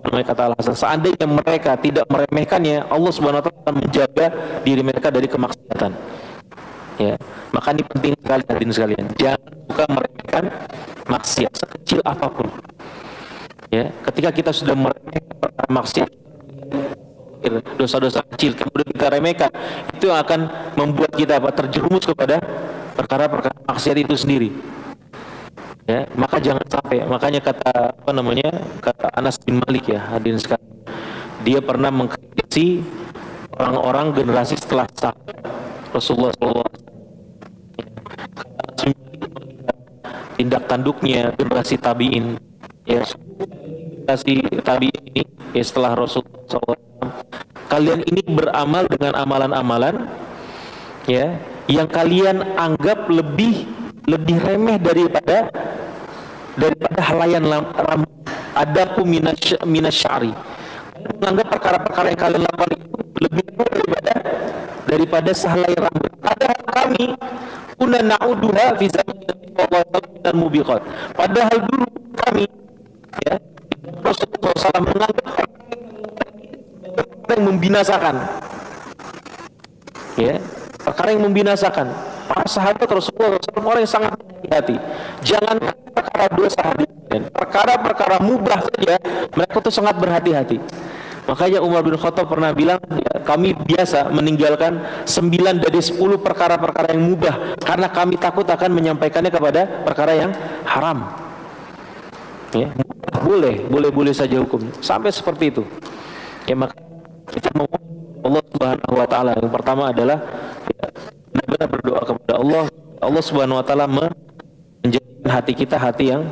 kata Al-Hasan, seandainya mereka tidak meremehkannya, Allah Subhanahu wa taala akan menjaga diri mereka dari kemaksiatan. Ya, maka ini penting sekali hadirin sekalian, jangan suka meremehkan maksiat sekecil apapun. Ya, ketika kita sudah meremehkan maksiat, dosa-dosa kecil kemudian kita remehkan, itu yang akan membuat kita terjerumus kepada perkara-perkara maksiat itu sendiri. Ya, maka jangan sampai. Makanya kata kata Anas bin Malik, ya hadirin sekalian, dia pernah mengkritisi orang-orang generasi setelah sahabat Rasulullah SAW. Tindak tanduknya generasi tabi'in, ya generasi tabi'in ini, ya setelah Rasulullah SAW, kalian ini beramal dengan amalan-amalan, ya yang kalian anggap lebih remeh daripada halayan rambut. Adaku minasyari, menganggap perkara-perkara yang kalian lakukan itu lebih remeh daripada sehelai rambut. Padahal kami kunna na'uduha fi zamanin mubiqat. Padahal dulu kami, ya Rasulullah SAW menganggap perkara yang membinasakan, ya perkara yang membinasakan. Para sahabat Rasulullah SAW orang yang sangat hati-hati. Jangan perkara dosa hadirin, perkara-perkara mubah saja mereka tuh sangat berhati-hati. Makanya Umar bin Khattab pernah bilang, ya, kami biasa meninggalkan 9 dari 10 perkara-perkara yang mubah karena kami takut akan menyampaikannya kepada perkara yang haram. Ya, boleh saja hukum sampai seperti itu. Ya, maka kita mau Allah Subhanahu wa taala, yang pertama adalah ya, benar-benar berdoa kepada Allah. Allah Subhanahu wa taala menjadikan hati kita hati yang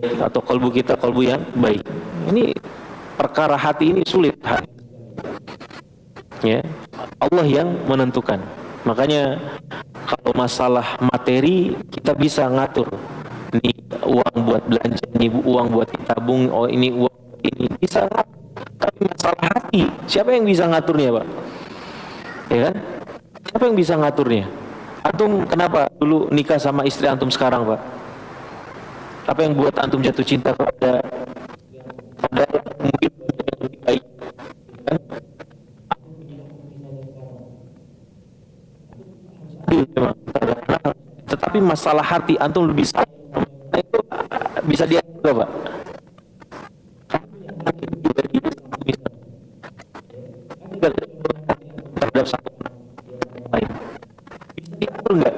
baik, atau kalbu kita kalbu yang baik. Ini perkara hati ini sulit. Ya, Allah yang menentukan. Makanya kalau masalah materi kita bisa ngatur. Ini uang buat belanja, ini uang buat tabung, oh ini uang ini bisa ngatur. Tapi masalah hati, siapa yang bisa ngaturnya, Pak? Ya kan? Siapa yang bisa ngaturnya? Antum kenapa dulu nikah sama istri antum sekarang, Pak? Apa yang buat antum jatuh cinta kepada mungkin lebih baik? Kan? Tetapi masalah hati antum lebih itu bisa diatur, Pak. Terhadap satu lain bisa diatur enggak?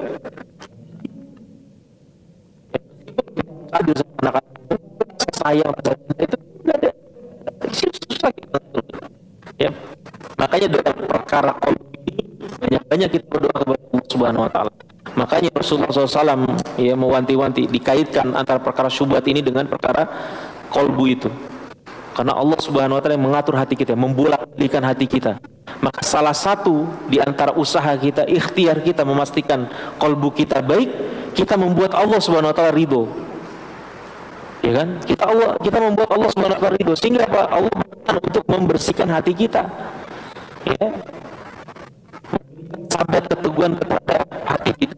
adil sama anak-anak, sayang itu nggak ada, susah kita. Ya, makanya dalam perkara kolbu ini banyak-banyak kita berdoa kepada Allah Subhanahu Wa Taala. Makanya Rasulullah SAW ya mewanti-wanti dikaitkan antara perkara syubhat ini dengan perkara kolbu itu. Karena Allah Subhanahu Wa Taala yang mengatur hati kita, membolak-balikan hati kita. Maka salah satu di antara usaha kita, ikhtiar kita memastikan kolbu kita baik, kita membuat Allah Subhanahu Wa Taala ridho. Ya kan? Kita membuat Allah Subhanahu Wa Taala ridho, sehingga apa? Allah berkenan untuk membersihkan hati kita. Ya. Sabar keteguhan kepada hati kita.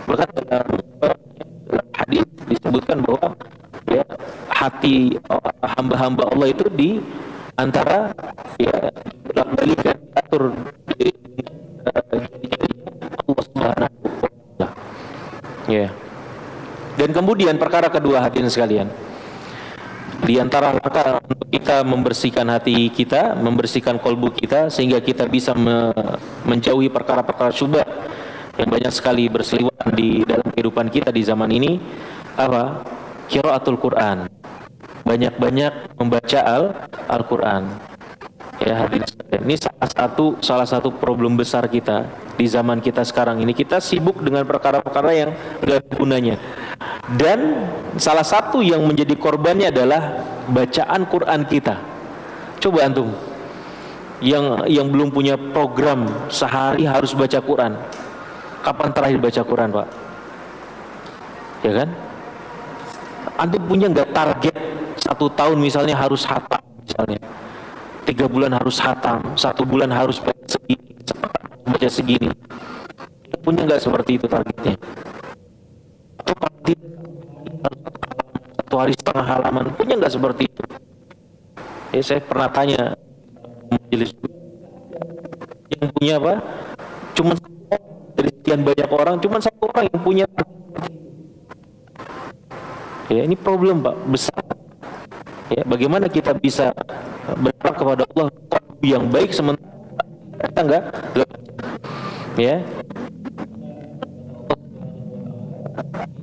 Bahkan dalam hadis disebutkan bahwa ya, hati hamba-hamba Allah itu di antara ya bolak-balikan diatur di Allah Subhanahu wa Ta'ala. Ya. Dan kemudian perkara kedua hadirin sekalian, di antara langkah untuk kita membersihkan hati kita, membersihkan kolbu kita sehingga kita bisa menjauhi perkara-perkara syubhat yang banyak sekali berseliweran di dalam kehidupan kita di zaman ini, apa? Qiraatul Quran. Banyak-banyak membaca Al-Quran. Ya, hadirin sekalian, ini salah satu problem besar kita di zaman kita sekarang ini. Kita sibuk dengan perkara-perkara yang enggak ada gunanya. Dan salah satu yang menjadi korbannya adalah bacaan Quran kita. Coba antum yang belum punya program sehari harus baca Quran. Kapan terakhir baca Quran, Pak? Ya kan? Antum punya nggak target 1 tahun misalnya harus khatam misalnya, 3 bulan harus khatam, 1 bulan harus baca segini, baca segini? Punya nggak seperti itu targetnya? Atau 1 hari setengah halaman, punya nggak seperti itu? Ya, saya pernah tanya majelis yang punya apa? Cuma dari sekian banyak orang, cuma 1 orang yang punya. Ya, ini problem, Pak, besar. Ya, bagaimana kita bisa berharap kepada Allah yang baik sementara kita enggak? Ya.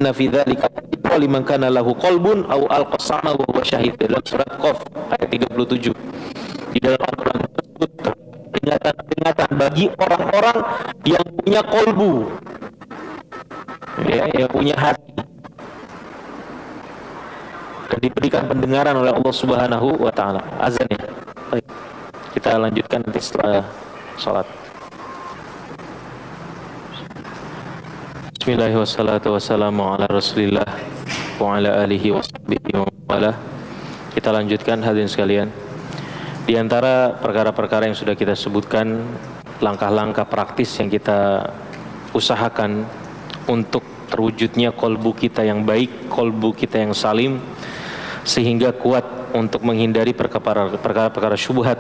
Inna fi dzalika liman kana lahu qalbun aw alqasama wa huwa syahid, dalam surat Qaf ayat 37. Di dalam Al-Qur'an tersebut peringatan bagi orang-orang yang punya kolbu, ya, yang punya hati, dan diberikan pendengaran oleh Allah Subhanahu wa Ta'ala. Azan ya. Baik, kita lanjutkan nanti setelah sholat. Bismillahirrahmanirrahim. Wassalatu wassalamu ala Rasulillah wa ala alihi washabihi wa wala. Kita lanjutkan hadirin sekalian. Di antara perkara-perkara yang sudah kita sebutkan, langkah-langkah praktis yang kita usahakan untuk terwujudnya kolbu kita yang baik, kolbu kita yang salim, sehingga kuat untuk menghindari perkara-perkara syubhat,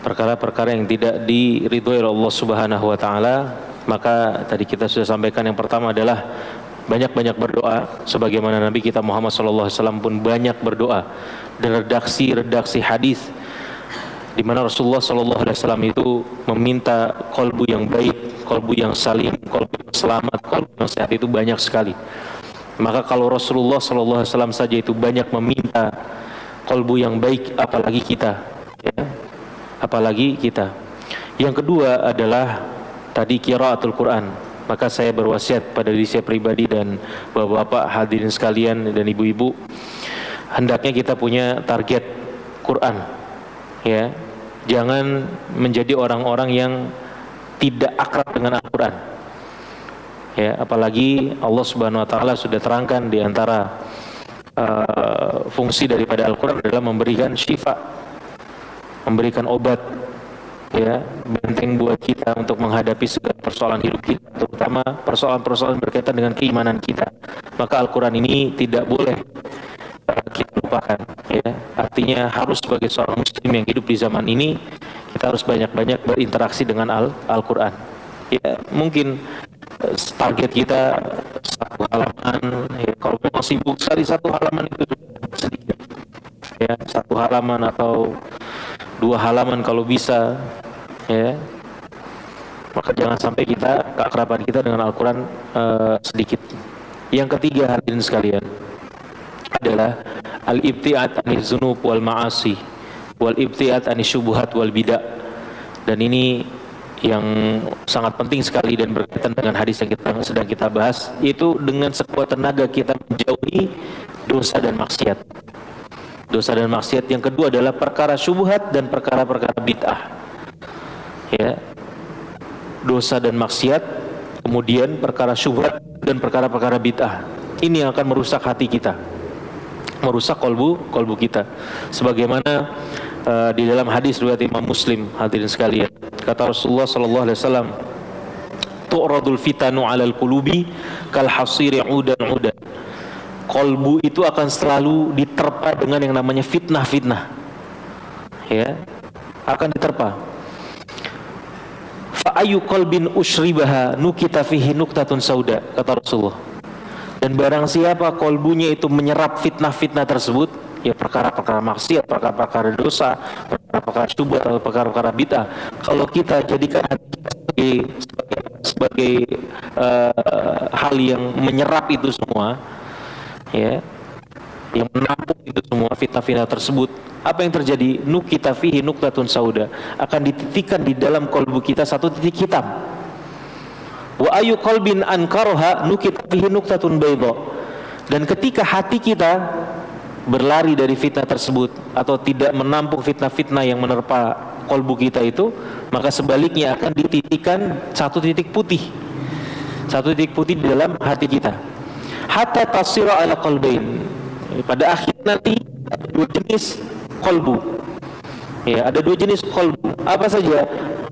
perkara-perkara yang tidak diridhoi oleh Allah Subhanahu wa Ta'ala. Maka tadi kita sudah sampaikan, yang pertama adalah banyak-banyak berdoa, sebagaimana Nabi kita Muhammad SAW pun banyak berdoa. Dan redaksi hadis di mana Rasulullah SAW itu meminta kolbu yang baik, kolbu yang salim, kolbu yang selamat, kolbu yang sehat, itu banyak sekali. Maka kalau Rasulullah SAW saja itu banyak meminta kolbu yang baik, apalagi kita, ya? Apalagi kita. Yang kedua adalah tadi qiraatul Quran. Maka saya berwasiat pada diri saya pribadi dan bapak-bapak hadirin sekalian dan ibu-ibu, hendaknya kita punya target Quran, ya. Jangan menjadi orang-orang yang tidak akrab dengan Al-Quran, ya. Apalagi Allah Subhanahu Wa Ta'ala sudah terangkan di antara fungsi daripada Al-Quran adalah memberikan syifa, memberikan obat, ya, benteng buat kita untuk menghadapi segala persoalan hidup kita, terutama persoalan-persoalan berkaitan dengan keimanan kita. Maka Al-Quran ini tidak boleh kita lupakan, ya. Artinya harus sebagai seorang muslim yang hidup di zaman ini, kita harus banyak-banyak berinteraksi dengan Al-Quran. Ya, mungkin target kita 1 halaman, ya, kalau mau sibuk sekali 1 halaman itu sedikit, ya, 1 halaman atau 2 halaman kalau bisa, ya. Maka jangan sampai keakraban kita dengan Al-Quran sedikit, Yang ketiga hadirin sekalian adalah al-ibtiad aniz dzunub wal ma'asi wal ibtiad aniz syubhat wal bid'ah. Dan ini yang sangat penting sekali dan berkaitan dengan hadis yang sedang kita bahas, yaitu dengan sekuat tenaga kita menjauhi dosa dan maksiat. Dosa dan maksiat yang kedua adalah perkara syubhat dan perkara-perkara bid'ah. Ya. Dosa dan maksiat, kemudian perkara syubhat dan perkara-perkara bid'ah. Ini yang akan merusak hati kita, merusak kolbu kita. Sebagaimana di dalam hadis riwayat Imam Muslim, hadirin sekalian, kata Rasulullah sallallahu alaihi wasallam, tu'radul fitanu 'alal qulubi kal hasiri 'udan. Kolbu itu akan selalu diterpa dengan yang namanya fitnah-fitnah. Ya, akan diterpa. Fa ayu qalbin ushribaha nukita fihi nuktatun sauda, kata Rasulullah. Dan barang siapa kolbunya itu menyerap fitnah-fitnah tersebut, ya perkara-perkara maksiat, perkara-perkara dosa, perkara-perkara syubhat atau perkara-perkara bid'ah, kalau kita jadikan hati sebagai hal yang menyerap itu semua, ya, yang menampung itu semua fitnah-fitnah tersebut, apa yang terjadi? Nukita fihi nuktatun sauda, akan dititikkan di dalam kolbu kita satu titik hitam. Wa ayu qalbin ankaroha nukita fihi nuktatun bayda. Dan ketika hati kita berlari dari fitnah tersebut atau tidak menampung fitnah-fitnah yang menerpa kolbu kita itu, maka sebaliknya akan dititikkan satu titik putih. Satu titik putih di dalam hati kita. Hatta tasira ala qalbain. Pada akhir nanti ada dua jenis kolbu. Ya, ada dua jenis kolbu. Apa saja?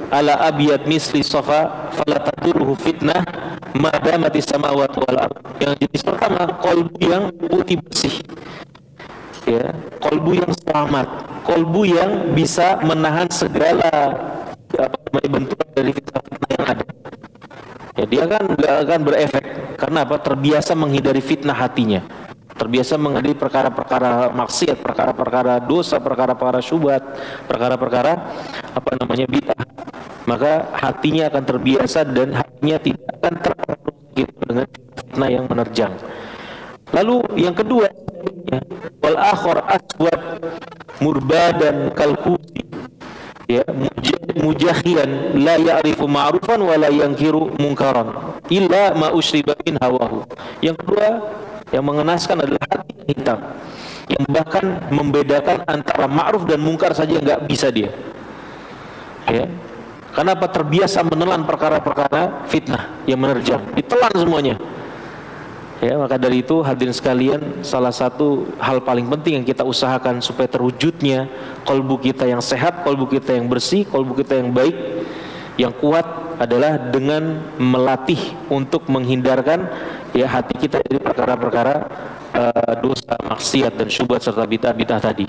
Ala abiyad misli safa fala taduruhu fitnah ma damatis samawati wal ardh. Yang jenis pertama, kolbu yang putih bersih. Ya, kolbu yang selamat, kolbu yang bisa menahan segala bentuk dari fitnah-fitnah yang ada. Ya, dia akan berefek karena apa? Terbiasa menghindari fitnah hatinya, terbiasa menghindari perkara-perkara maksiat, perkara-perkara dosa, perkara-perkara syubhat, perkara-perkara bid'ah. Maka hatinya akan terbiasa dan hatinya tidak akan terpengaruh dengan fitnah yang menerjang. Lalu yang kedua, wal akhar aswad murbadan kalkusi, ya, mujahian la ya'rifu ma'rufan wa la yankiru munkaran illa ma ushriba min hawahu. Yang kedua yang mengenaskan adalah hati yang hitam, yang bahkan membedakan antara ma'ruf dan mungkar saja nggak bisa dia. Ya. Karena apa? Terbiasa menelan perkara-perkara fitnah yang menerjang, ditelan semuanya. Ya, maka dari itu hadirin sekalian, salah satu hal paling penting yang kita usahakan supaya terwujudnya kolbu kita yang sehat, kolbu kita yang bersih, kolbu kita yang baik, yang kuat adalah dengan melatih untuk menghindarkan ya hati kita dari perkara-perkara dosa, maksiat dan syubhat serta bid'ah tadi.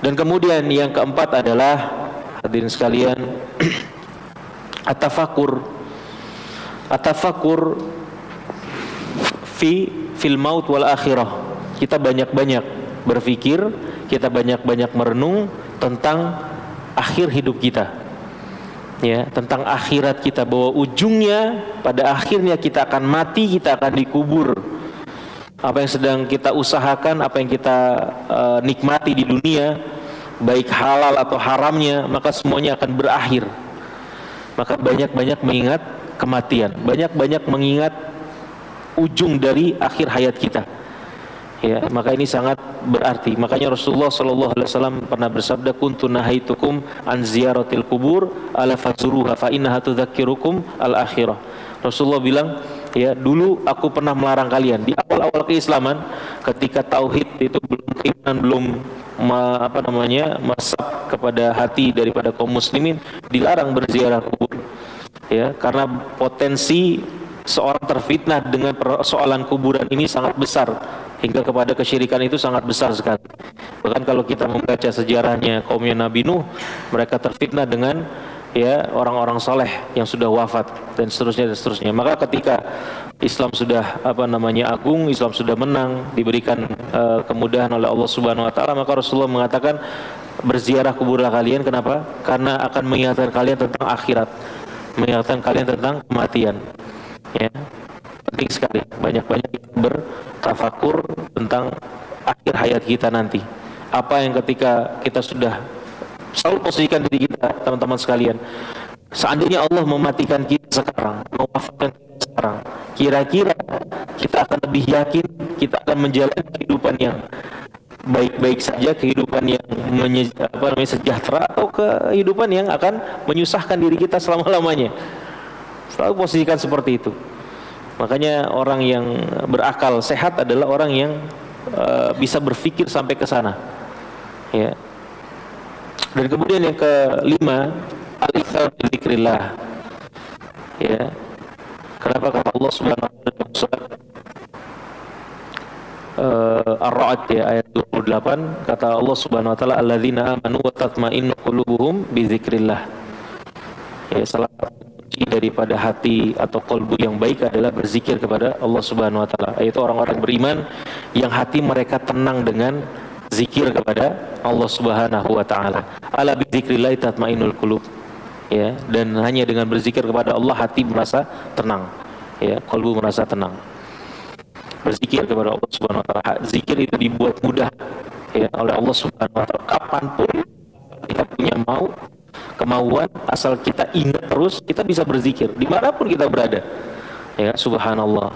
Dan kemudian yang keempat adalah hadirin sekalian atafakur fil maut wal akhirah. Kita banyak-banyak berpikir, kita banyak-banyak merenung tentang akhir hidup kita, ya, tentang akhirat kita, bahwa ujungnya pada akhirnya kita akan mati, kita akan dikubur. Apa yang sedang kita usahakan, apa yang kita nikmati di dunia, baik halal atau haramnya, maka semuanya akan berakhir. Maka banyak-banyak mengingat kematian, banyak-banyak mengingat ujung dari akhir hayat kita. Ya, maka ini sangat berarti. Makanya Rasulullah sallallahu alaihi wasallam pernah bersabda, kuntu nahaitukum an ziyaratil kubur ala fazuruha fa innaha tudzakirukum al akhirah. Rasulullah bilang, ya, dulu aku pernah melarang kalian di awal-awal keislaman, ketika tauhid itu belum masuk kepada hati daripada kaum muslimin, dilarang berziarah kubur. Ya, karena potensi seorang terfitnah dengan persoalan kuburan ini sangat besar, hingga kepada kesyirikan itu sangat besar sekali. Bahkan kalau kita membaca sejarahnya kaumnya Nabi Nuh, mereka terfitnah dengan ya orang-orang saleh yang sudah wafat dan seterusnya. Maka ketika Islam sudah agung, Islam sudah menang, diberikan kemudahan oleh Allah Subhanahu wa taala, maka Rasulullah mengatakan berziarah kuburlah kalian. Kenapa? Karena akan mengingatkan kalian tentang akhirat, mengingatkan kalian tentang kematian. Ya. Penting sekali, banyak-banyak kita bertafakur tentang akhir hayat kita nanti. Apa yang ketika kita sudah, selalu posisikan diri kita, teman-teman sekalian, seandainya Allah mematikan kita sekarang, mewafatkan kita sekarang, kira-kira kita akan lebih yakin kita akan menjalani kehidupan yang baik-baik saja, kehidupan yang sejahtera, atau kehidupan yang akan menyusahkan diri kita selama-lamanya. Selalu posisikan seperti itu. Makanya orang yang berakal sehat adalah orang yang bisa berpikir sampai ke sana. Ya. Dan kemudian yang kelima, al-iktsar min dzikrillah. Ya. Kenapa kata Allah Subhanahu wa taala dalam surat Ar-Ra'd ya, ayat 28, kata Allah Subhanahu wa taala, alladzina amanu wa tatma'innu qulubuhum bi dzikrillah. Ya, salah satu kunci daripada hati atau qalbu yang baik adalah berzikir kepada Allah Subhanahu wa taala. Yaitu orang-orang beriman yang hati mereka tenang dengan zikir kepada Allah Subhanahu wa taala. Ala bi dzikrillah tatmainnul qulub. Ya, dan hanya dengan berzikir kepada Allah hati merasa tenang. Ya, qalbu merasa tenang. Berzikir kepada Allah Subhanahu wa taala. Zikir itu dibuat mudah ya oleh Allah Subhanahu wa taala. Kapanpun kita punya kemauan, asal kita ingat terus, kita bisa berzikir dimanapun kita berada. Ya, subhanallah.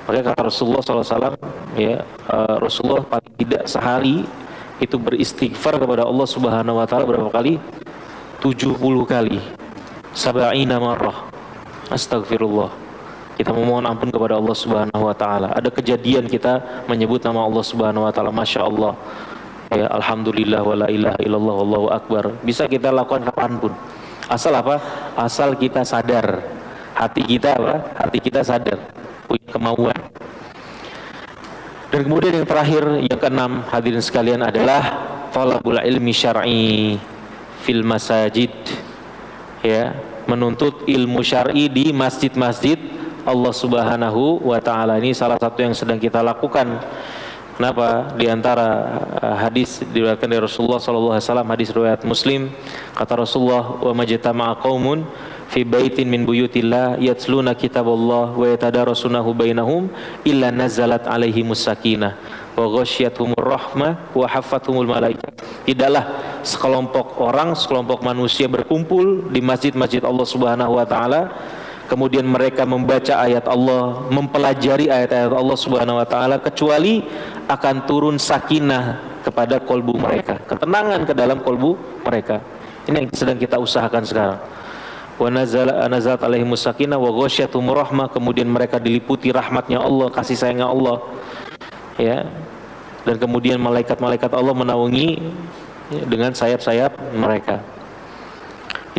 Makanya kata Rasulullah SAW, ya, Rasulullah paling tidak sehari itu beristighfar kepada Allah Subhanahu wa taala berapa kali? 70 kali. 70 marrah. Astagfirullah. Kita memohon ampun kepada Allah Subhanahu wa taala. Ada kejadian kita menyebut nama Allah Subhanahu wa taala, Masya Allah. Ya, alhamdulillah wa la ilaha illallah wallahu akbar. Bisa kita lakukan kapanpun. Asal apa? Asal kita sadar. Hati kita apa? Hati kita sadar, punya kemauan. Dan kemudian yang terakhir, yang keenam, hadirin sekalian, adalah talabul ilmi syar'i fil masajid. Ya, menuntut ilmu syar'i di masjid-masjid Allah Subhanahu wa taala. Ini salah satu yang sedang kita lakukan. Kenapa? Di antara hadis diriwayatkan dari Rasulullah sallallahu alaihi wasallam, hadis riwayat Muslim, kata Rasulullah, wa majtama'a qaumun fi baitin min buyutillah yatluna kitaballah wa yatadarasunahu bainahum illa nazalat alaihimus sakinah wa ghasyiyatuhumur rahmah wa haffathumul malaikah. Tidaklah sekelompok orang, sekelompok manusia berkumpul di masjid-masjid Allah Subhanahu wa taala, kemudian mereka membaca ayat Allah, mempelajari ayat-ayat Allah Subhanahu wa taala, kecuali akan turun sakinah kepada kolbu mereka, ketenangan ke dalam kolbu mereka. Ini yang sedang kita usahakan sekarang. Wa nazalat alaihimus sakinah wa ghasyiyatuhumur rahmah, kemudian mereka diliputi rahmatnya Allah, kasih sayangnya Allah. Ya. Dan kemudian malaikat-malaikat Allah menaungi dengan sayap-sayap mereka.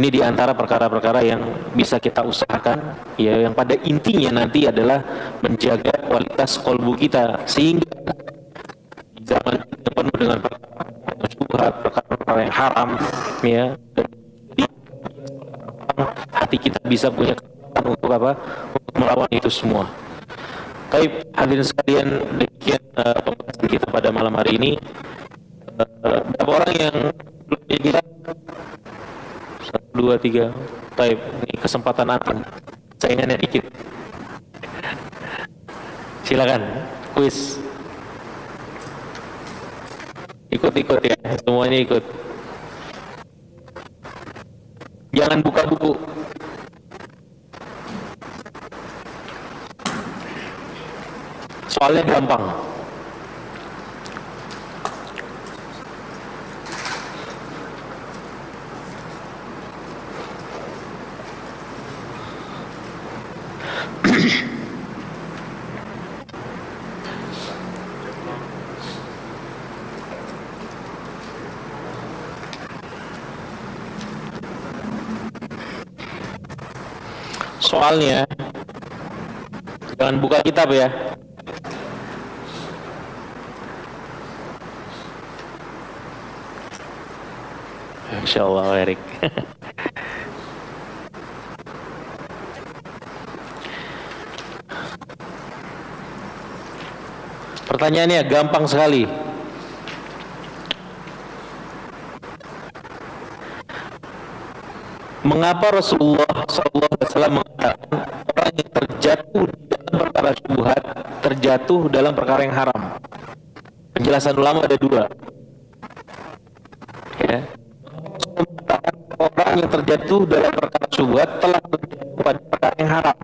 Ini diantara perkara-perkara yang bisa kita usahakan, ya, yang pada intinya nanti adalah menjaga kualitas kolbu kita, sehingga di zaman kita penuh dengan perkara-perkara yang haram, ya, hati kita bisa punya kekuatan untuk apa? Untuk melawan itu semua. Baik, hadirin sekalian, demikian pembahasan kita pada malam hari ini. Berapa orang yang belum kita? 1, 2, 3. Baik, ini kesempatan antum. Saingannya dikit. Silakan, kuis. Ikut-ikut ya, semuanya ikut. Jangan buka buku. Soalnya gampang. Soalnya jangan buka kitab ya. Insyaallah, Erik. Pertanyaannya gampang sekali. Mengapa Rasulullah SAW mengatakan orang yang terjatuh di dalam perkara syubhat terjatuh dalam perkara yang haram. Penjelasan ulama ada dua. Ya. Orang yang terjatuh dalam perkara syubhat telah terjatuh pada perkara yang haram.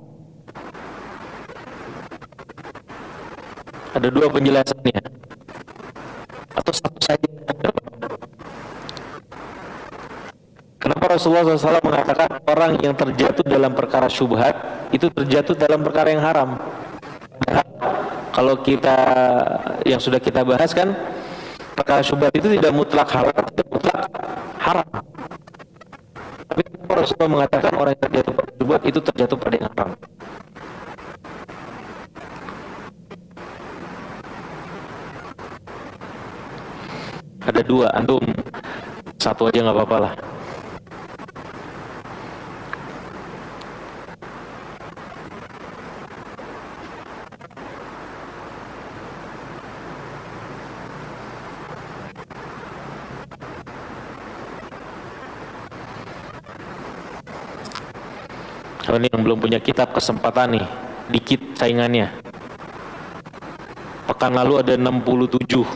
Ada dua penjelasannya. Atau satu saja. Kenapa Rasulullah SAW mengatakan orang yang terjatuh dalam perkara syubhat itu terjatuh dalam perkara yang haram? Kalau kita yang sudah kita bahas kan, perkara syubhat itu tidak mutlak halal, tidak mutlak haram. Tapi Rasulullah mengatakan orang yang terjatuh pada syubhat itu terjatuh pada yang haram. Ada dua, antum satu aja nggak apa-apa lah. Kalau ini yang belum punya kitab, kesempatan nih, dikit saingannya. Pekan lalu ada 67,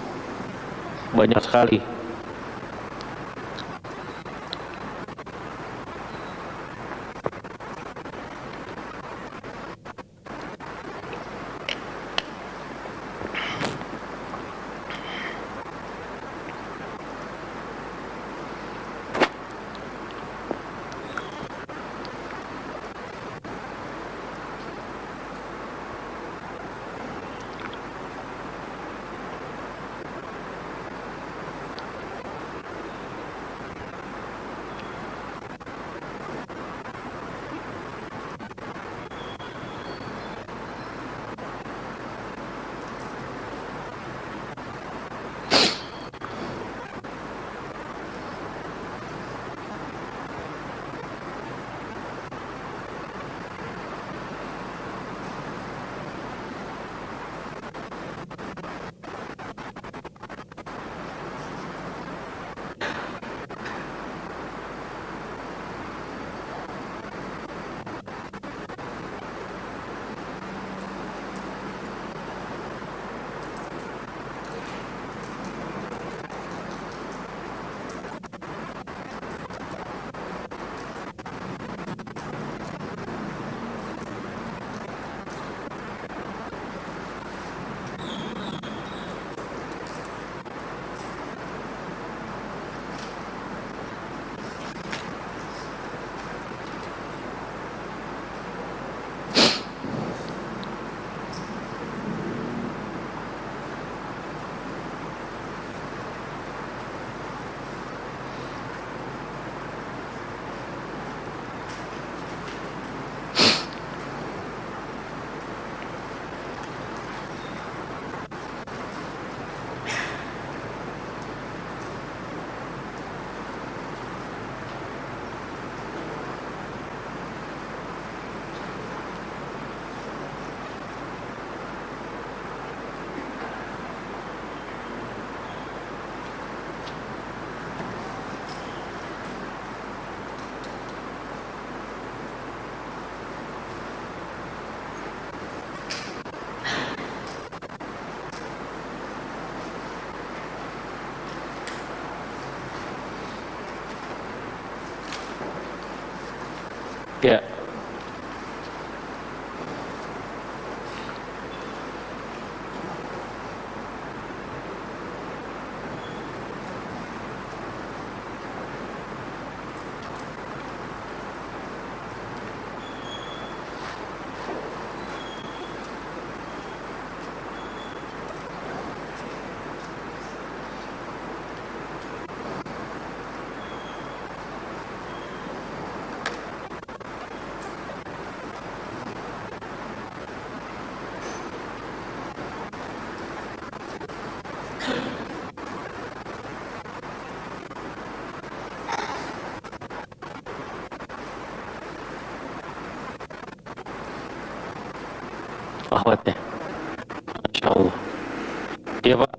banyak sekali. Ya. Akhwatnya, Masya Allah. Iya Pak,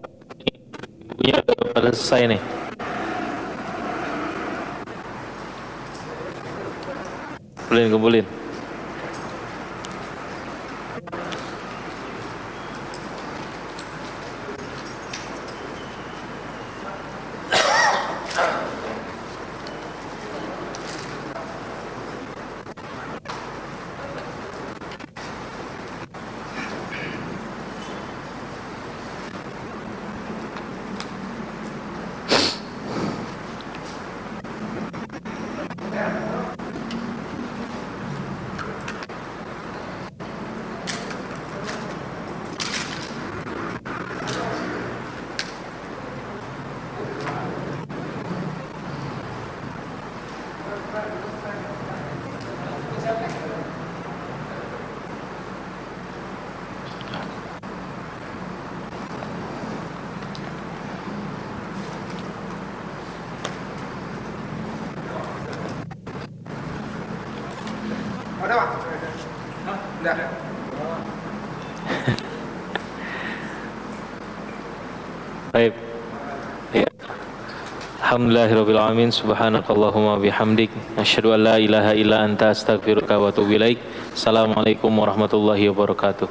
ibunya udah selesai nih. Kumpulin. Baik. Ya. Alhamdulillahirabbil alamin, subhanakallahumma bihamdik, asyhadu an la ilaha illa anta, astaghfiruka wa atubu ilaik. Assalamualaikum warahmatullahi wabarakatuh.